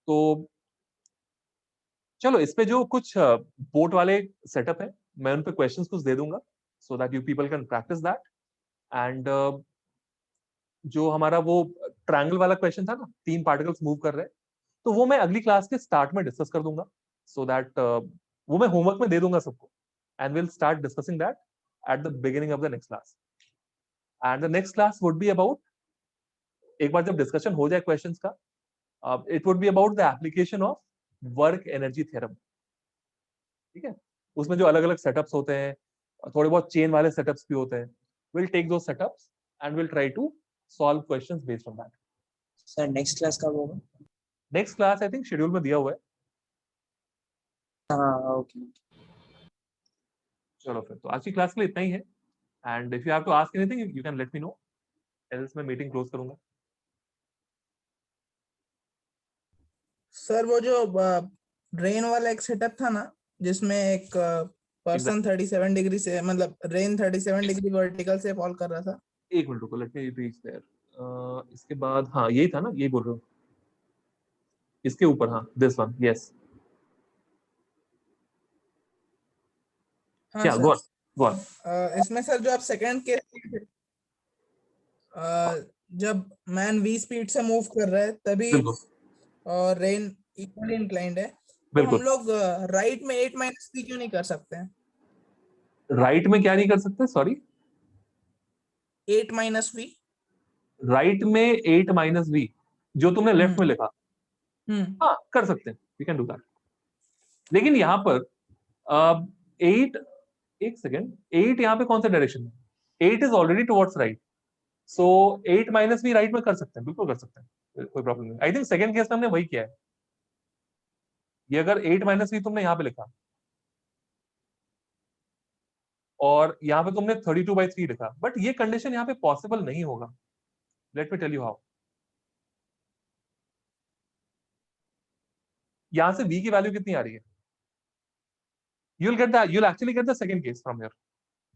तो चलो इस पे जो कुछ बोट वाले सेटअप है, मैं उन पे क्वेश्चंस कुछ दे दूंगा, so that you people can practice that. And जो हमारा वो ट्रायंगल वाला क्वेश्चन था ना, 3 पार्टिकल्स मूव कर रहे हैं, तो वो मैं अगली क्लास के स्टार्ट में डिस्कस कर दूंगा, सो दैट वो मैं होमवर्क में दे दूंगा सबको, and will start discussing that at the beginning of the next class. And the next class would be about, एक बार जब डिस्कशन हो जाए क्वेश्चंस का, it would be about the application of work energy theorem. ठीक है, उसमें जो अलग अलग सेटअप्स होते हैं, थोड़े बहुत चेन वाले सेटअप्स भी होते हैं, विल टेक दो setups and will try to solve questions based on that. Sir next class कब होगा? Next class I think schedule में दिया हुआ है. हाँ ओके. चलो फिर तो आज की क्लास के लिए इतना ही है. And if you have to ask anything you can let me know, else मैं मीटिंग क्लोज करूंगा. सर वो जो ड्रेन वाला एक सेटअप था ना, जिसमें एक पर्सन 37 डिग्री से, मतलब रेन 37 डिग्री वर्टिकल से फॉल कर रहा था. एक मिनट रुको, लेट मी रीच देयर. इसके बाद हाँ यही था ना, यही बोल रहे हो इसके ऊपर. हाँ दिस वन, यस. हाँ क्या सर. Go on. इसमें सर जो आप सेकंड केस, जब मैन v स्पीड से मूव कर रहा है तभी बिल्कुल और रेन इक्वली इंक्लाइंड है, तो हम बिल्कुल. लोग राइट में 8 माइनस v क्यों नहीं कर सकते हैं? राइट में क्या नहीं कर सकते, सॉरी? 8 minus v. राइट में 8 माइनस v जो तुमने लेफ्ट में लिखा, हाँ कर सकते हैं, वी कैन डू दैट. लेकिन यहाँ पर 8, एक सेकेंड, 8 यहाँ पे कौन सा डायरेक्शन में? 8 is already towards right, so 8 minus v right में कर सकते हैं, बिल्कुल कर सकते हैं, कोई प्रॉब्लम नहीं. आई थिंक सेकंड केस में हमने वही किया है. ये अगर 8 माइनस v तुमने यहाँ पे लिखा और यहाँ पे तुमने 32/3 लिखा, बट ये कंडीशन यहाँ पे पॉसिबल नहीं होगा. Let me tell you how. यहां से v की वैल्यू कितनी आ रही है? you'll actually get the second case from here.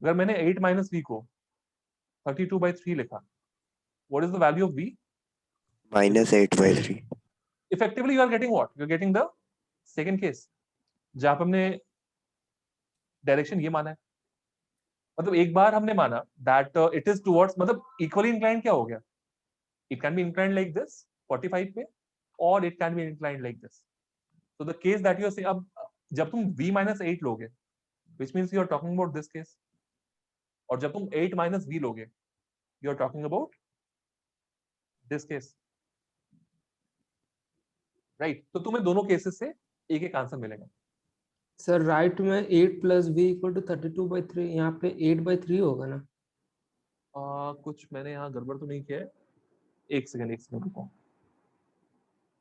अगर मैंने 8 माइनस v को 32/3 लिखा, what is the value of v? -8/3. Effectively you are getting what? You're getting the second case, जहां पे हमने डायरेक्शन ये माना है. मतलब एक बार हमने माना that it is towards, मतलब equally inclined क्या हो गया? It can be inclined like this 45 पे, or it can be inclined like this. So the case that you are saying, अब जब तुम v minus 8 लोगे, which means you are talking about this case, और जब तुम 8 minus v लोगे, you are talking about this case, right? तो तुम्हें दोनों केसेस से एक एक आंसर मिलेगा. सर राइट में 8 प्लस v इक्वल टू 32/3, यहाँ पे 8/3 होगा ना? कुछ मैंने यहाँ गड़बड़ तो नहीं किया है. एक सेकंड रुको.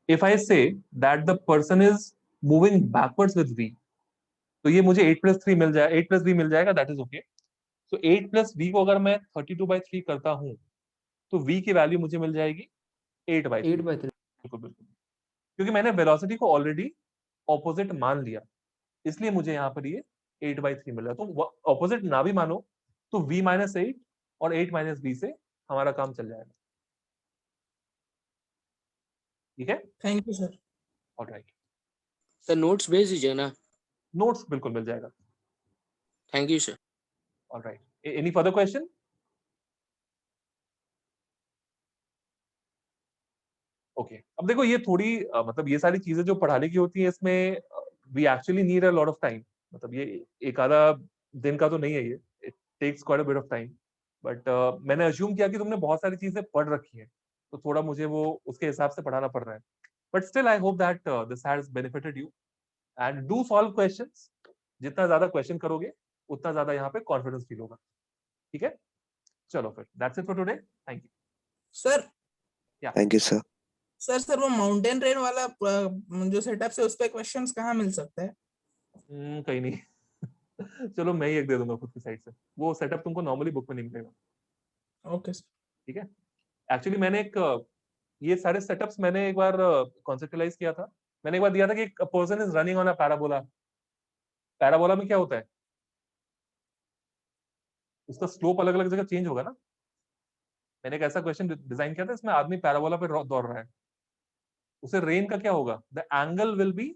If I say that the person is moving backwards with v, तो ये मुझे 8 plus 3 मिल जाए, 8 plus v मिल जाएगा, that is okay. So 8 plus v को अगर मैं 32/3 करता हूँ, तो v की वैल्यू मुझे मिल जाएगी 8/3. 8/3. बिल्कुल बिल्कुल, क्योंकि मैंने वेलोसिटी को ऑलरेडी ऑपोजिट मान लिया, इसलिए मुझे यहाँ पर ये 8/3 मिल रहा है. तो ऑपोजिट ना भी मानो तो v minus 8 और 8 minus v से हमारा काम चल जाएगा. ठीक है, thank you sir. Alright. Sir notes भेज दीजिए ना. नोट्स बिल्कुल मिल जाएगा. Thank you sir. Alright. Any further question? Okay, अब देखो ये थोड़ी मतलब ये सारी चीजें जो पढ़ाने की होती है, इसमें we actually need a lot of time. मतलब ये एक आधा दिन का तो नहीं है, ये it takes quite a bit of time. But मैंने अज्यूम किया कि तुमने बहुत सारी चीजें पढ़ रखी हैं, तो थोड़ा मुझे वो उसके हिसाब से पढ़ाना पड़ रहा है. But still I hope that this has benefited you, and do solve questions. जितना ज्यादा क्वेश्चन करोगे उतना ज्यादा यहाँ पे कॉन्फिडेंस फील होगा. ठीक है, चलो फिर that's it for today. Thank you sir. Thank you, sir. Sir वो माउंटेन रेन वाला जो सेटअप है उस पे क्वेश्चंस कहाँ मिल सकते हैं? कहीं नहीं. चलो मैं ही एक दे दूंगा खुद की साइड से. वो सेटअप तुमको नॉर्मली बुक में नहीं मिलेगा. Okay sir. ठीक है, एक्चुअली मैंने एक ये सारे सेटअप्स मैंने एक बार कॉन्सेप्टलाइज किया था. मैंने एक बार दिया था कि एक person is running on a parabola. Parabola में क्या होता है, उसका स्लोप अलग अलग जगह चेंज होगा ना. मैंने एक ऐसा क्वेश्चन डिजाइन किया था, इसमें आदमी पैराबोला पे दौड़ रहा है, उसे रेन का क्या होगा? The angle will be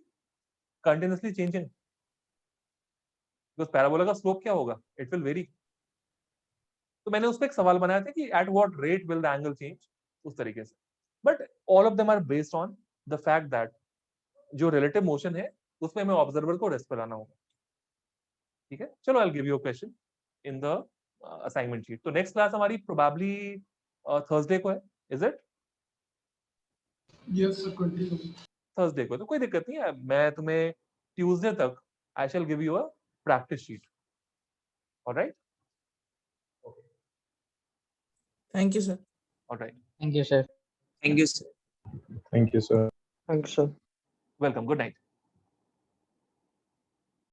continuously changing, because parabola का स्लोप क्या होगा? It will vary. तो मैंने उस पर एक सवाल बनाया था कि at what rate will the angle change, उस तरीके से. But all of them are based on the fact that जो रिलेटिव मोशन है उसमें हमें ऑब्जर्वर को रेस्ट पर लाना होगा. ठीक है, चलो I will give you a question in the assignment sheet. तो नेक्स्ट क्लास हमारी प्रोबेबली थर्सडे को है, is it? Yes sir, continue. Thursday को, तो कोई दिक्कत नहीं है. मैं तुम्हें ट्यूसडे तक I shall give you a practice sheet. Alright, thank you sir. Alright. Thank you, sir. Thank you, sir. Thank you, sir. Thanks, sir. Welcome. Good night.